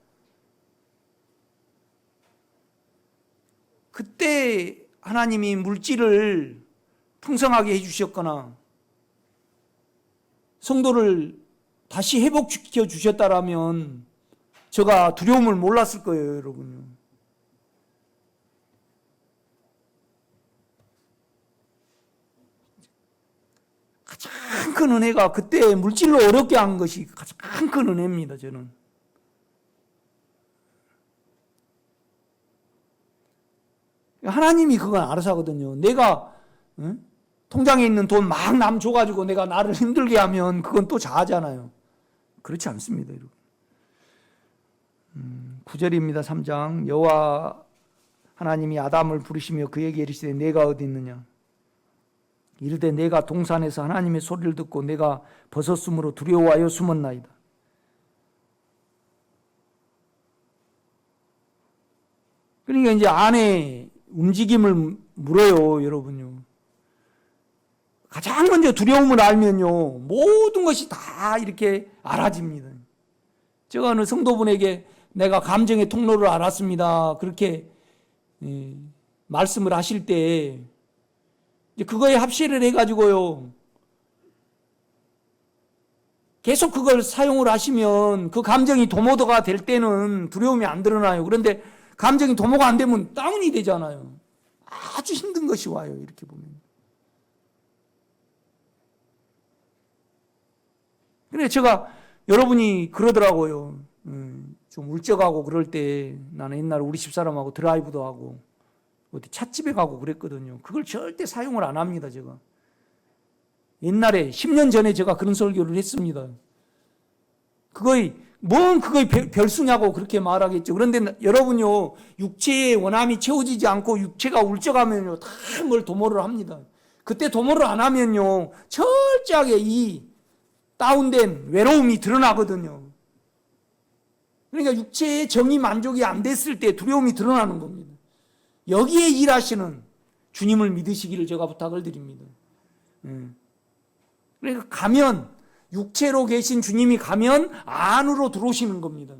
그때 하나님이 물질을 풍성하게 해주셨거나 성도를 다시 회복시켜 주셨다라면 제가 두려움을 몰랐을 거예요, 여러분요. 가장 큰 은혜가 그때 물질로 어렵게 한 것이 가장 큰 은혜입니다, 저는. 하나님이 그건 알아서 하거든요. 내가 통장에 있는 돈 막 남 줘가지고 내가 나를 힘들게 하면 그건 또 자아잖아요. 그렇지 않습니다, 여러분. 9절입니다. 3장. 여호와 하나님이 아담을 부르시며 그에게 이르시되 내가 어디 있느냐. 이르되 내가 동산에서 하나님의 소리를 듣고 내가 벗었으므로 두려워하여 숨었나이다. 그러니까 이제 안에 움직임을 물어요, 여러분요. 가장 먼저 두려움을 알면요, 모든 것이 다 이렇게 알아집니다. 제가 어느 성도분에게 내가 감정의 통로를 알았습니다. 그렇게 말씀을 하실 때 그거에 합세를 해가지고요, 계속 그걸 사용을 하시면 그 감정이 도모도가 될 때는 두려움이 안 드러나요. 그런데 감정이 도모가 안 되면 다운이 되잖아요. 아주 힘든 것이 와요, 이렇게 보면. 그래, 제가, 여러분이 그러더라고요. 좀 울적하고 그럴 때 나는 옛날에 우리 집사람하고 드라이브도 하고 어디 찻집에 가고 그랬거든요. 그걸 절대 사용을 안 합니다, 제가. 옛날에 10년 전에 제가 그런 설교를 했습니다. 그거의 별수냐고 그렇게 말하겠죠. 그런데 여러분요, 육체의 원함이 채워지지 않고 육체가 울적하면요, 다 뭘 도모를 합니다. 그때 도모를 안 하면요, 철저하게 이 다운된 외로움이 드러나거든요. 그러니까 육체의 정의 만족이 안 됐을 때 두려움이 드러나는 겁니다. 여기에 일하시는 주님을 믿으시기를 제가 부탁을 드립니다. 그러니까 가면, 육체로 계신 주님이 가면 안으로 들어오시는 겁니다.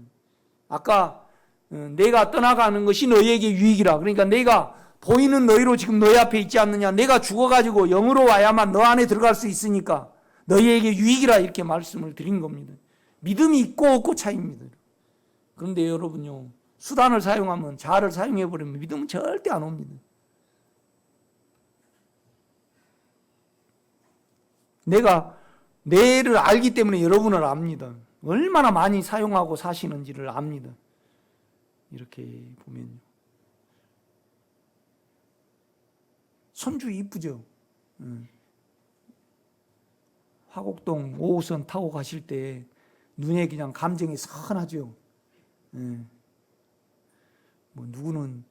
아까 내가 떠나가는 것이 너희에게 유익이라. 그러니까 내가 보이는 너희로 지금 너희 앞에 있지 않느냐. 내가 죽어가지고 영으로 와야만 너 안에 들어갈 수 있으니까 너희에게 유익이라, 이렇게 말씀을 드린 겁니다. 믿음이 있고 없고 차이입니다. 그런데 여러분요, 수단을 사용하면, 자아를 사용해버리면 믿음은 절대 안 옵니다. 내가 내를 알기 때문에 여러분을 압니다. 얼마나 많이 사용하고 사시는지를 압니다. 이렇게 보면요. 손주 이쁘죠? 화곡동 5호선 타고 가실 때 눈에 그냥 감정이 선하죠. 뭐 누구는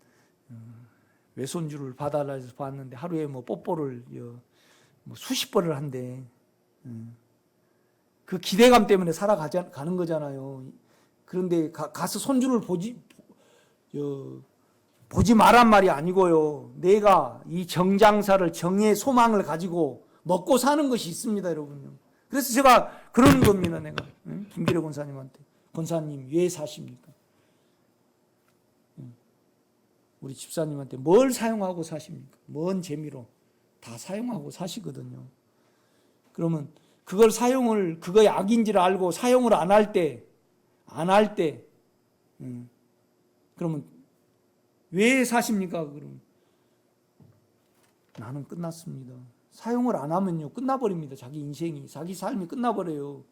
외손주를 봐달라 해서 봤는데 하루에 뭐 뽀뽀를 뭐 수십 번을 한대. 그 기대감 때문에 살아가는 거잖아요. 그런데 가서 손주를 보지 말란 말이 아니고요. 내가 이 정장사를, 정의 소망을 가지고 먹고 사는 것이 있습니다, 여러분요. 그래서 제가 그러는 겁니다, 내가. 김기래 권사님한테. 권사님, 왜 사십니까? 우리 집사님한테 뭘 사용하고 사십니까? 뭔 재미로? 다 사용하고 사시거든요. 그러면 그걸 그거의 악인지를 알고 사용을 안 할 때, 그러면 왜 사십니까? 그러면 나는 끝났습니다. 사용을 안 하면요, 끝나버립니다. 자기 인생이, 자기 삶이 끝나버려요.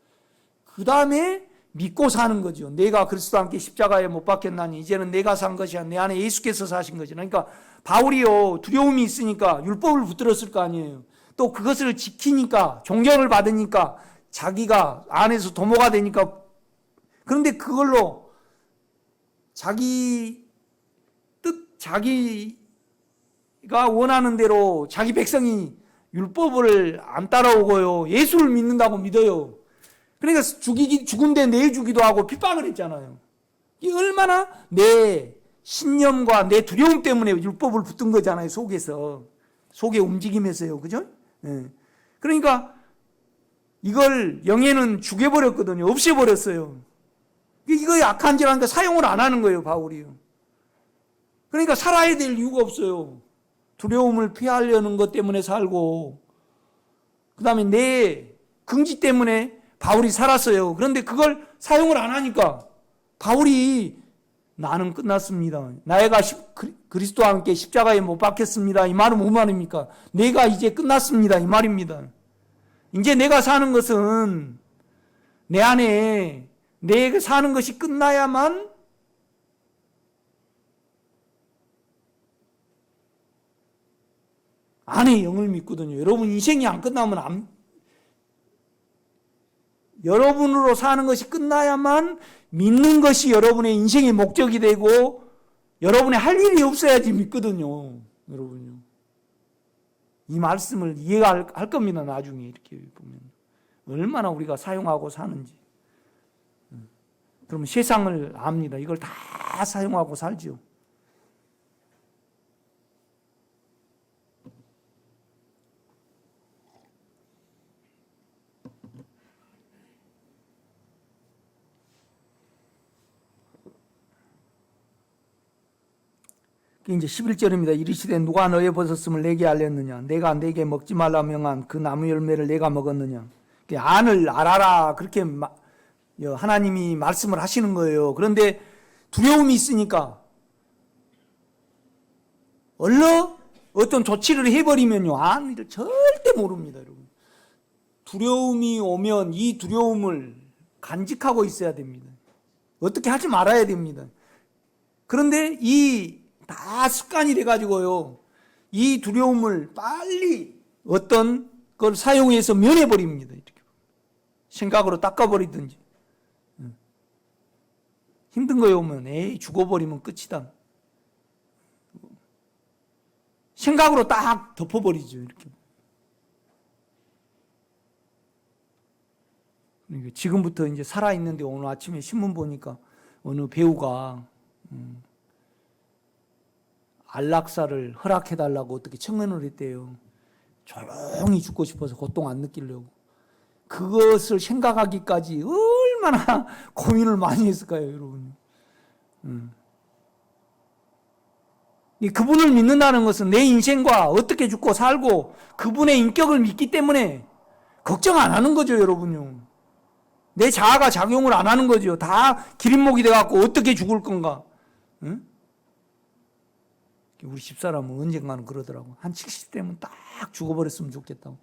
그 다음에 믿고 사는 거죠. 내가 그리스도와 함께 십자가에 못 박혔나니 이제는 내가 산 것이 아니라 내 안에 예수께서 사신 거죠. 그러니까 바울이요, 두려움이 있으니까 율법을 붙들었을 거 아니에요. 또 그것을 지키니까, 존경을 받으니까 자기가 안에서 도모가 되니까. 그런데 그걸로 자기가 원하는 대로 자기 백성이 율법을 안 따라오고요, 예수를 믿는다고 믿어요. 그러니까 죽은데 내주기도 하고 핍박을 했잖아요. 이게 얼마나 내 신념과 내 두려움 때문에 율법을 붙든 거잖아요, 속에 움직이면서요. 그죠? 그러니까 이걸 영예는 죽여버렸거든요. 없애버렸어요. 이거 약한 짓하니까 사용을 안 하는 거예요, 바울이요. 그러니까 살아야 될 이유가 없어요. 두려움을 피하려는 것 때문에 살고, 그 다음에 내 긍지 때문에 바울이 살았어요. 그런데 그걸 사용을 안 하니까 바울이 나는 끝났습니다, 나이가 그리스도와 함께 십자가에 못 박혔습니다, 이 말은 무슨 말입니까? 내가 이제 끝났습니다, 이 말입니다. 이제 내가 사는 것은 내 안에 내가 사는 것이 끝나야만 안에 영을 믿거든요. 여러분 인생이 안 끝나면 여러분으로 사는 것이 끝나야만 믿는 것이 여러분의 인생의 목적이 되고 여러분의 할 일이 없어야지 믿거든요. 여러분요. 이 말씀을 이해할 겁니다. 나중에 이렇게 보면 얼마나 우리가 사용하고 사는지. 그러면 세상을 압니다. 이걸 다 사용하고 살죠. 이제 11절입니다. 이르시되 누가 너의 벗었음을 내게 알렸느냐? 내가 내게 먹지 말라 명한 그 나무 열매를 내가 먹었느냐? 안을 알아라, 그렇게 하나님이 말씀을 하시는 거예요. 그런데 두려움이 있으니까 얼른 어떤 조치를 해버리면요, 안을 절대 모릅니다. 여러분, 두려움이 오면 이 두려움을 간직하고 있어야 됩니다. 어떻게 하지 말아야 됩니다. 그런데 다 습관이 돼가지고요, 이 두려움을 빨리 어떤 걸 사용해서 면해버립니다. 이렇게 생각으로 닦아버리든지. 힘든 거에 오면 에이 죽어버리면 끝이다, 생각으로 딱 덮어버리죠. 이렇게. 그러니까 지금부터 이제 살아있는데 오늘 아침에 신문 보니까 어느 배우가 안락사를 허락해달라고 어떻게 청원을 했대요. 조용히 죽고 싶어서 고통 안 느끼려고. 그것을 생각하기까지 얼마나 고민을 많이 했을까요, 여러분. 그분을 믿는다는 것은 내 인생과 어떻게 죽고 살고 그분의 인격을 믿기 때문에 걱정 안 하는 거죠, 여러분요. 내 자아가 작용을 안 하는 거죠. 다 기린목이 돼갖고 어떻게 죽을 건가. 응? 우리 집사람은 언젠가는 그러더라고. 한 70대면 딱 죽어버렸으면 좋겠다고.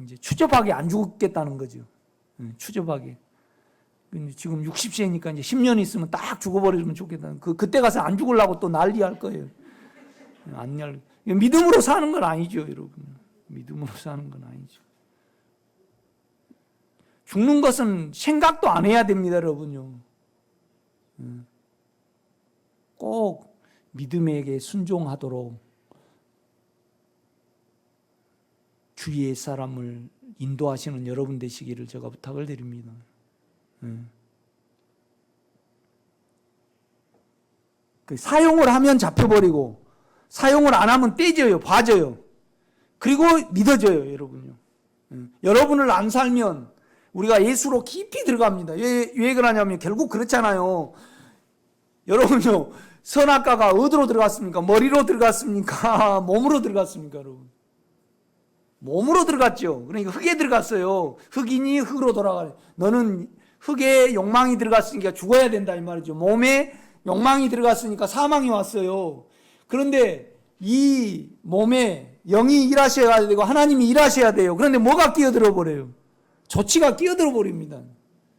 이제 추접하게 안 죽겠다는 거죠. 추접하게. 지금 60세니까 이제 10년 있으면 딱 죽어버리면 좋겠다. 그때 가서 안 죽으려고 또 난리할 거예요. 믿음으로 사는 건 아니죠, 여러분. 믿음으로 사는 건 아니죠. 죽는 것은 생각도 안 해야 됩니다, 여러분요. 꼭 믿음에게 순종하도록 주위의 사람을 인도하시는 여러분 되시기를 제가 부탁을 드립니다. 사용을 하면 잡혀버리고 사용을 안 하면 떼져요, 봐져요. 그리고 믿어져요, 여러분요. 여러분을 안 살면 우리가 예수로 깊이 들어갑니다. 왜 그러냐면 결국 그렇잖아요. 여러분요, 선악과가 어디로 들어갔습니까? 머리로 들어갔습니까? 몸으로 들어갔습니까, 여러분? 몸으로 들어갔죠. 그러니까 흙에 들어갔어요. 흙이니 흙으로 돌아가래. 너는 흙에 욕망이 들어갔으니까 죽어야 된다, 이 말이죠. 몸에 욕망이 들어갔으니까 사망이 왔어요. 그런데 이 몸에 영이 일하셔야 되고 하나님이 일하셔야 돼요. 그런데 뭐가 끼어들어 버려요? 조치가 끼어들어 버립니다.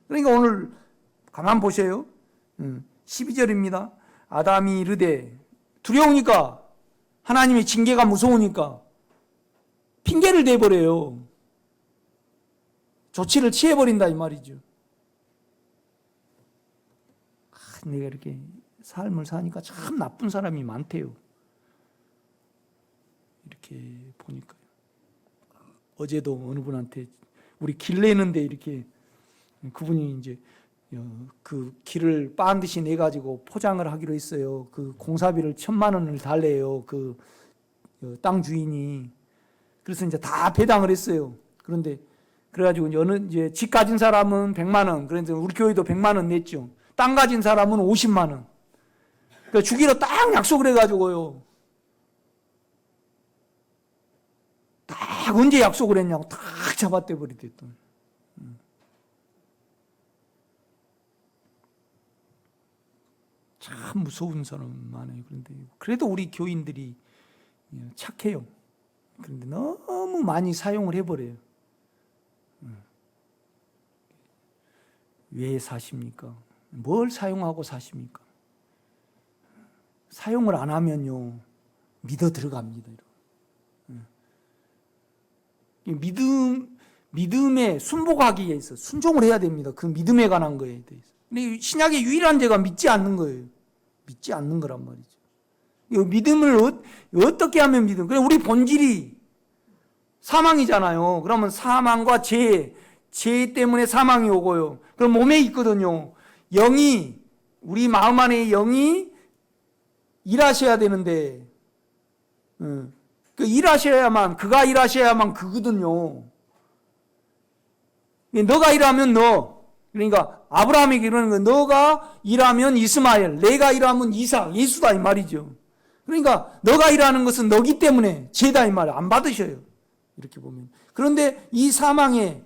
그러니까 오늘 가만 보세요. 12절입니다. 아담이 이르되, 두려우니까, 하나님의 징계가 무서우니까 핑계를 대버려요. 조치를 취해버린다, 이 말이죠. 내가 이렇게 삶을 사니까 참 나쁜 사람이 많대요. 이렇게 보니까요. 어제도 어느 분한테 우리 길 내는데 이렇게 그분이 이제 그 길을 반드시 내가지고 포장을 하기로 했어요. 그 공사비를 1,000만 원을 달래요, 그 땅 주인이. 그래서 이제 다 배당을 했어요. 그런데 그래가지고 이제 집 가진 사람은 100만 원, 그래서 우리 교회도 100만 원 냈죠. 땅 가진 사람은 50만 원. 그러니까 주기로 딱 약속을 해가지고요. 딱 언제 약속을 했냐고 딱 잡아떼 버리랬던. 참 무서운 사람 많아요. 그런데 그래도 우리 교인들이 착해요. 그런데 너무 많이 사용을 해버려요. 왜 사십니까? 뭘 사용하고 사십니까? 사용을 안 하면요 믿어 들어갑니다. 믿음에 순복하기 위해서 순종을 해야 됩니다. 그 믿음에 관한 거에 대해서. 근데 신약의 유일한 죄가 믿지 않는 거예요. 믿지 않는 거란 말이죠. 이 믿음을 어떻게 하면 믿음? 그래 우리 본질이 사망이잖아요. 그러면 사망과 죄 때문에 사망이 오고요. 그럼 몸에 있거든요. 영이 우리 마음 안에 영이 일하셔야 되는데 그 일하셔야만 그가 일하셔야만 그거든요. 너가 일하면 너 그러니까 아브라함에게 이러는 거 너가 일하면 이스마엘 내가 일하면 이삭 예수다 이 말이죠. 그러니까 너가 일하는 것은 너기 때문에 죄다 이 말이에요. 안 받으셔요. 이렇게 보면. 그런데 이 사망에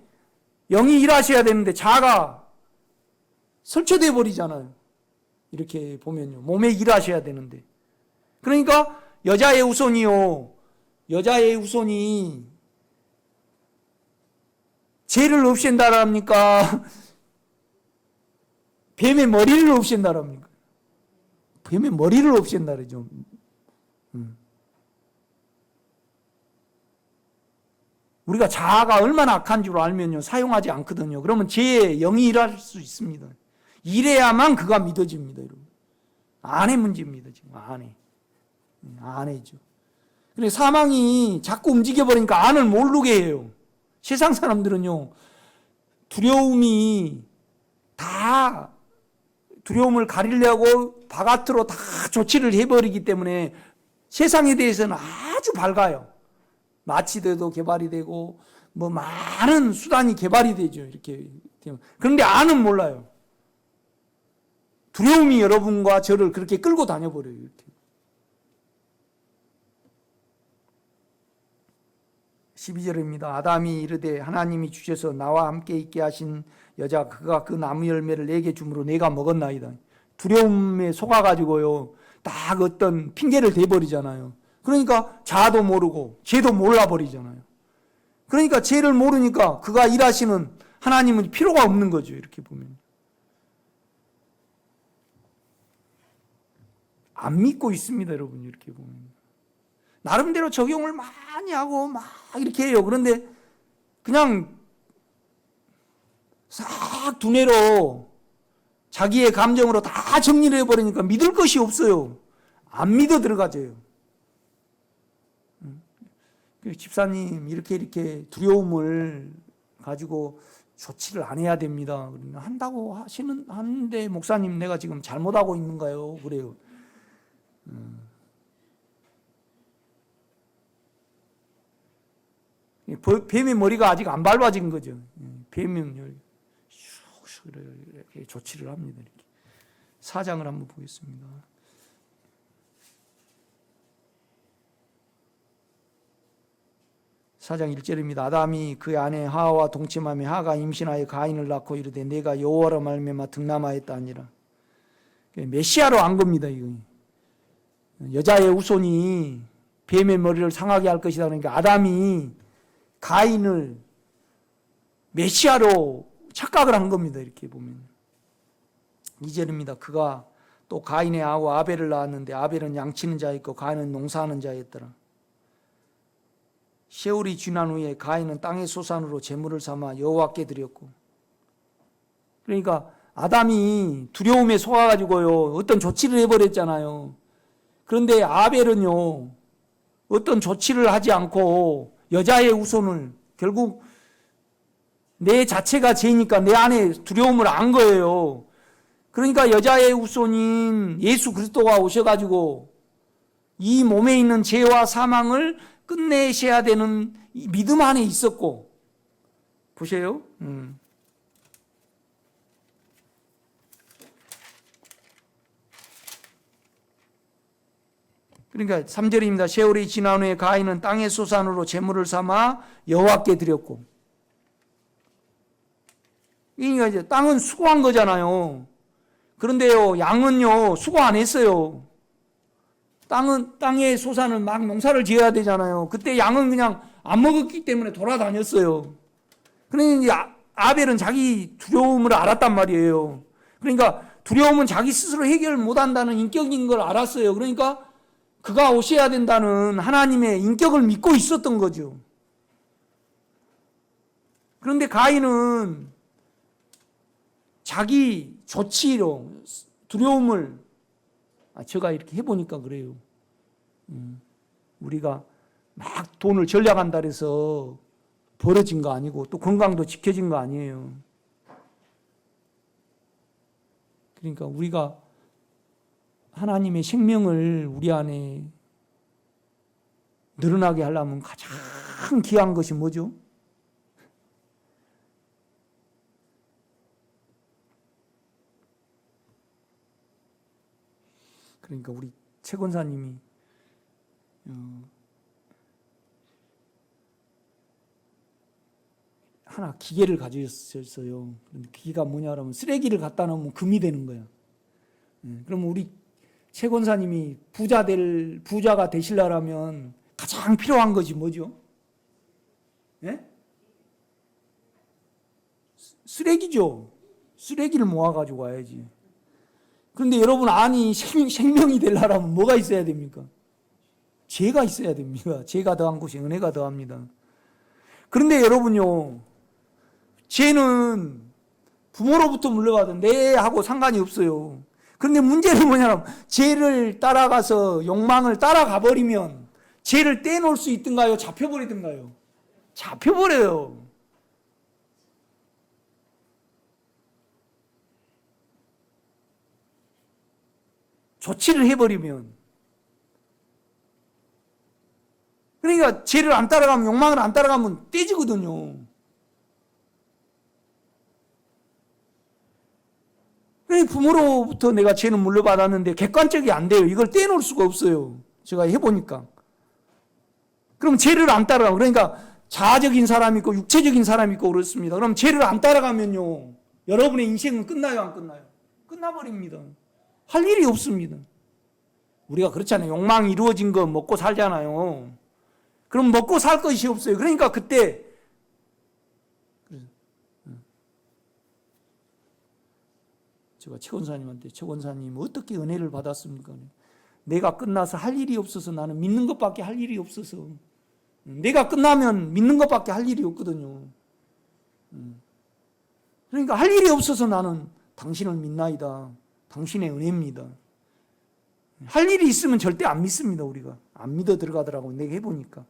영이 일하셔야 되는데 자아가 설치돼 버리잖아요. 이렇게 보면요. 몸에 일하셔야 되는데. 그러니까 여자의 후손이요. 여자의 후손이 죄를 없앤다랍니까? 뱀의 머리를 없앤다랍니까? 뱀의 머리를 없앤다 그러죠. 우리가 자아가 얼마나 악한 줄 알면요. 사용하지 않거든요. 그러면 죄의 영이 일할 수 있습니다. 이래야만 그가 믿어집니다. 여러분. 안의 문제입니다. 지금 안에죠. 그래 사망이 자꾸 움직여버리니까 안을 모르게 해요. 세상 사람들은요. 두려움이 다 두려움을 가리려고 바깥으로 다 조치를 해버리기 때문에 세상에 대해서는 아주 밝아요. 마취돼도 개발이 되고 뭐 많은 수단이 개발이 되죠. 이렇게 그런데 안은 몰라요. 두려움이 여러분과 저를 그렇게 끌고 다녀버려요. 이렇게. 12절입니다. 아담이 이르되 하나님이 주셔서 나와 함께 있게 하신 여자 그가 그 나무 열매를 내게 주므로 내가 먹었나이다. 두려움에 속아가지고요. 딱 어떤 핑계를 대버리잖아요. 그러니까 자도 모르고 죄도 몰라버리잖아요. 그러니까 죄를 모르니까 그가 일하시는 하나님은 필요가 없는 거죠. 이렇게 보면. 안 믿고 있습니다. 여러분 이렇게 보면. 나름대로 적용을 많이 하고 막 이렇게 해요. 그런데 그냥 싹 두뇌로 자기의 감정으로 다 정리를 해버리니까 믿을 것이 없어요. 안 믿어 들어가져요. 집사님 이렇게 두려움을 가지고 조치를 안 해야 됩니다. 한다고 하는데 목사님 내가 지금 잘못하고 있는가요? 그래요. 뱀의 머리가 아직 안 밟아진 거죠. 뱀은 이렇게 조치를 합니다. 이렇게. 4장을 한번 보겠습니다. 사장 1절입니다. 아담이 그 아내 하와와 동침하며 하가 임신하여 가인을 낳고 이르되 내가 여호와로 말미암아 등남하였다 하니라. 메시아로 안 겁니다. 이거. 여자의 후손이 뱀의 머리를 상하게 할 것이다. 그러니까 아담이 가인을 메시아로 착각을 한 겁니다. 이렇게 보면 2절입니다. 그가 또 가인의 아우 아벨을 낳았는데 아벨은 양치는 자였고 가인은 농사하는 자였더라. 세월이 지난 후에 가인은 땅의 소산으로 제물을 삼아 여호와께 드렸고, 그러니까 아담이 두려움에 속아가지고요 어떤 조치를 해버렸잖아요. 그런데 아벨은요 어떤 조치를 하지 않고 여자의 후손을 결국 내 자체가 죄니까 내 안에 두려움을 안 거예요. 그러니까 여자의 후손인 예수 그리스도가 오셔가지고 이 몸에 있는 죄와 사망을 끝내셔야 되는 믿음 안에 있었고, 보세요. 그러니까 3절입니다. 세월이 지난 후에 가인은 땅의 소산으로 제물을 삼아 여호와께 드렸고. 그러니까 이제 땅은 수고한 거잖아요. 그런데요, 양은요, 수고 안 했어요. 땅의 소산은 막 농사를 지어야 되잖아요. 그때 양은 그냥 안 먹었기 때문에 돌아다녔어요. 그러니까 아벨은 자기 두려움을 알았단 말이에요. 그러니까 두려움은 자기 스스로 해결 못한다는 인격인 걸 알았어요. 그러니까 그가 오셔야 된다는 하나님의 인격을 믿고 있었던 거죠. 그런데 가인은 자기 조치로 두려움을, 제가 이렇게 해보니까 그래요. 우리가 막 돈을 전략한다 해서 벌어진 거 아니고 또 건강도 지켜진 거 아니에요. 그러니까 우리가 하나님의 생명을 우리 안에 늘어나게 하려면 가장 귀한 것이 뭐죠? 그러니까 우리 최 권사님이 하나 기계를 가지셨어요. 기계가 뭐냐면 쓰레기를 갖다 놓으면 금이 되는 거야. 그러면 우리 최 권사님이 부자가 되시려면 가장 필요한 것이 뭐죠? 예? 쓰레기죠. 쓰레기를 모아가지고 와야지. 그런데 여러분, 아니, 생명이 되려면 뭐가 있어야 됩니까? 죄가 있어야 됩니다. 죄가 더한 곳이 은혜가 더합니다. 그런데 여러분요, 죄는 부모로부터 물려받은 내하고 상관이 없어요. 그런데 문제는 뭐냐면, 죄를 따라가서 욕망을 따라가 버리면 죄를 떼놓을 수 있든가요? 잡혀버리든가요? 잡혀버려요. 조치를 해버리면. 그러니까 죄를 안 따라가면, 욕망을 안 따라가면 떼지거든요. 그러니까 부모로부터 내가 죄는 물려받았는데 객관적이 안 돼요. 이걸 떼놓을 수가 없어요. 제가 해보니까. 그럼 죄를 안 따라가. 그러니까 자아적인 사람이 있고 육체적인 사람이 있고 그렇습니다. 그럼 죄를 안 따라가면요, 여러분의 인생은 끝나요, 안 끝나요? 끝나버립니다. 할 일이 없습니다. 우리가 그렇잖아요. 욕망이 이루어진 거 먹고 살잖아요. 그럼 먹고 살 것이 없어요. 그러니까 그때 제가 최 권사님한테, 최 권사님 어떻게 은혜를 받았습니까? 내가 끝나서 할 일이 없어서, 나는 믿는 것밖에 할 일이 없어서. 내가 끝나면 믿는 것밖에 할 일이 없거든요. 그러니까 할 일이 없어서 나는 당신을 믿나이다. 당신의 은혜입니다. 할 일이 있으면 절대 안 믿습니다. 우리가 안 믿어 들어가더라고요. 내가 해보니까.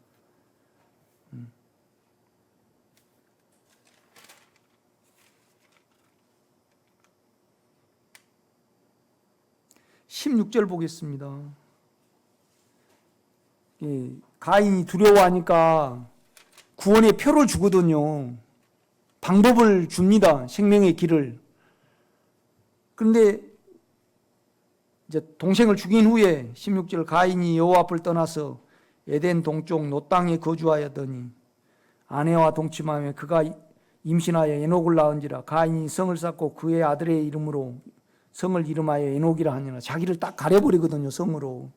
16절 보겠습니다. 가인이 두려워하니까 구원의 표를 주거든요. 방법을 줍니다. 생명의 길을. 그런데 이제 동생을 죽인 후에 16절, 가인이 여호와 앞을 떠나서 에덴 동쪽 노 땅에 거주하였더니 아내와 동침하며 그가 임신하여 에녹을 낳은지라. 가인이 성을 쌓고 그의 아들의 이름으로 성을 이름하여 에녹이라 하니라. 자기를 딱 가려버리거든요, 성으로.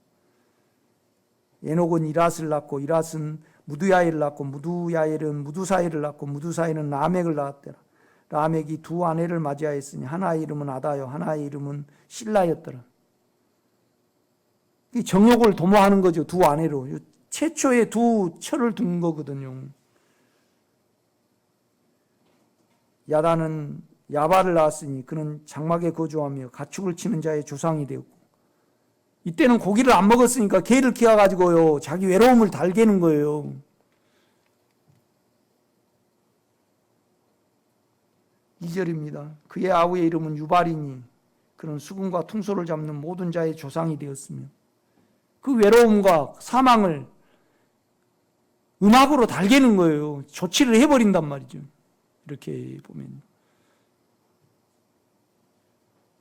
에녹은 이랏을 낳고 이랏은 무두야엘을 낳고 무두야엘은 무두사엘을 낳고 무두사엘은 라멕을 낳았더라. 라멕이 두 아내를 맞이하였으니 하나의 이름은 아다요 하나의 이름은 실라였더라. 정욕을 도모하는 거죠, 두 아내로. 최초의 두 철을 둔 거거든요. 야단은 야발을 낳았으니 그는 장막에 거주하며 가축을 치는 자의 조상이 되었고, 이때는 고기를 안 먹었으니까 개를 키워가지고요, 자기 외로움을 달게는 거예요. (2절입니다) 그의 아우의 이름은 유발이니 그는 수금과 퉁소를 잡는 모든 자의 조상이 되었으며, 그 외로움과 사망을 음악으로 달게는 거예요. 조치를 해버린단 말이죠. 이렇게 보면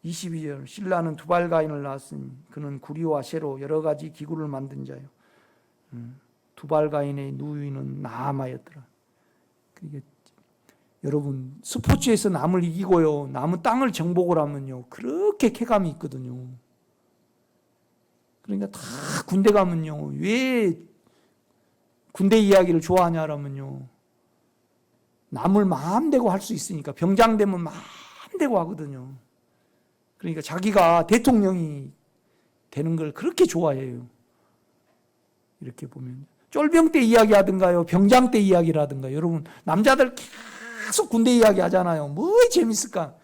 22절 신라는 두발가인을 낳았으니 그는 구리와 쇠로 여러 가지 기구를 만든 자요. 두발가인의 누이는 나아마였더라. 그러니까 여러분 스포츠에서 남을 이기고요, 남은 땅을 정복을 하면요 그렇게 쾌감이 있거든요. 그러니까 다 군대 가면요 왜 군대 이야기를 좋아하냐라면요 남을 마음대로 할 수 있으니까. 병장 되면 마음대로 하거든요. 그러니까 자기가 대통령이 되는 걸 그렇게 좋아해요. 이렇게 보면 쫄병 때 이야기하든가요, 병장 때 이야기를 하든가. 여러분 남자들 계속 군대 이야기 하잖아요. 뭐 재밌을까?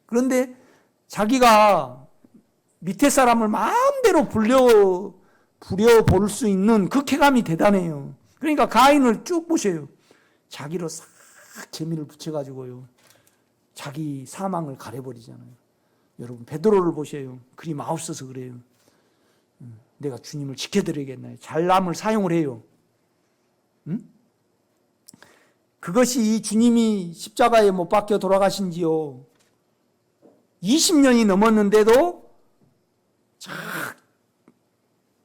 그런데 자기가 밑에 사람을 마음대로 부려볼 수 있는 그 쾌감이 대단해요. 그러니까 가인을 쭉 보세요. 자기로 싹 재미를 붙여가지고요 자기 사망을 가려버리잖아요. 여러분 베드로를 보세요. 그리 마우스서 그래요. 내가 주님을 지켜드려야겠나요? 잘남을 사용을 해요. 그것이 주님이 십자가에 못 박혀 돌아가신 지요 20년이 넘었는데도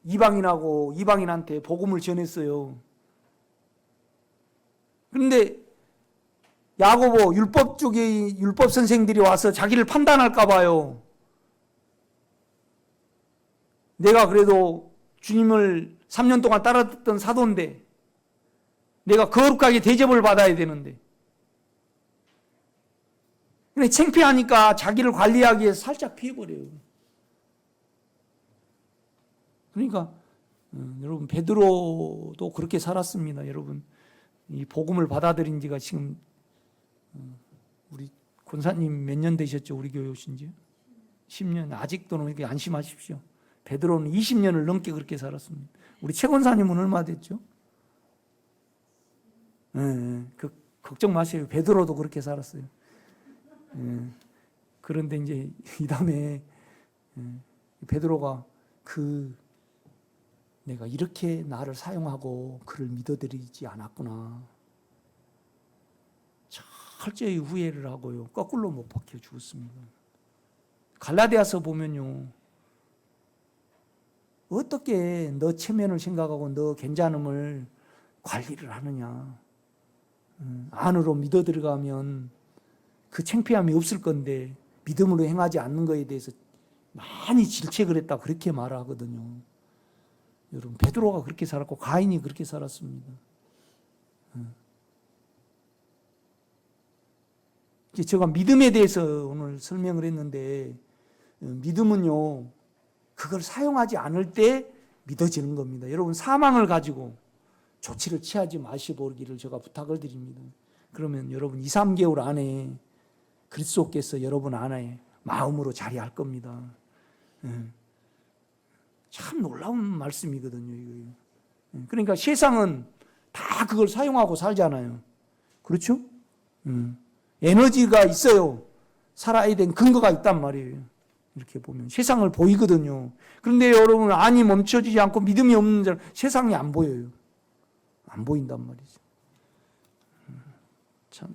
이방인하고 이방인한테 복음을 전했어요. 그런데 야고보 율법 쪽의 율법 선생들이 와서 자기를 판단할까 봐요. 내가 그래도 주님을 3년 동안 따랐던 사도인데 내가 거룩하게 대접을 받아야 되는데. 근데 창피하니까 자기를 관리하기 위해서 살짝 피해버려요. 그러니까 여러분 베드로도 그렇게 살았습니다. 여러분 이 복음을 받아들인 지가 지금 우리 권사님 몇 년 되셨죠? 우리 교회 오신 지 10년. 아직도는 이렇게 안심하십시오. 베드로는 20년을 넘게 그렇게 살았습니다. 우리 최 권사님은 얼마 됐죠? 걱정 마세요. 베드로도 그렇게 살았어요. 그런데 이제 이 다음에 베드로가 내가 이렇게 나를 사용하고 그를 믿어드리지 않았구나. 철저히 후회를 하고요. 거꾸로 못 박혀 죽었습니다. 갈라디아서 보면요. 어떻게 너 체면을 생각하고 너 괜찮음을 관리를 하느냐. 안으로 믿어 들어가면 그 창피함이 없을 건데 믿음으로 행하지 않는 것에 대해서 많이 질책을 했다. 그렇게 말하거든요. 여러분 베드로가 그렇게 살았고 가인이 그렇게 살았습니다. 제가 믿음에 대해서 오늘 설명을 했는데 믿음은요 그걸 사용하지 않을 때 믿어지는 겁니다. 여러분 사망을 가지고 조치를 취하지 마시기를 제가 부탁을 드립니다. 그러면 여러분 2, 3개월 안에 그리스도께서 여러분 안에 마음으로 자리할 겁니다. 참 놀라운 말씀이거든요. 이거. 그러니까 세상은 다 그걸 사용하고 살잖아요. 그렇죠? 에너지가 있어요. 살아야 되는 근거가 있단 말이에요. 이렇게 보면 세상을 보이거든요. 그런데 여러분 안이 멈춰지지 않고 믿음이 없는 자는 세상이 안 보여요. 안 보인단 말이죠. 참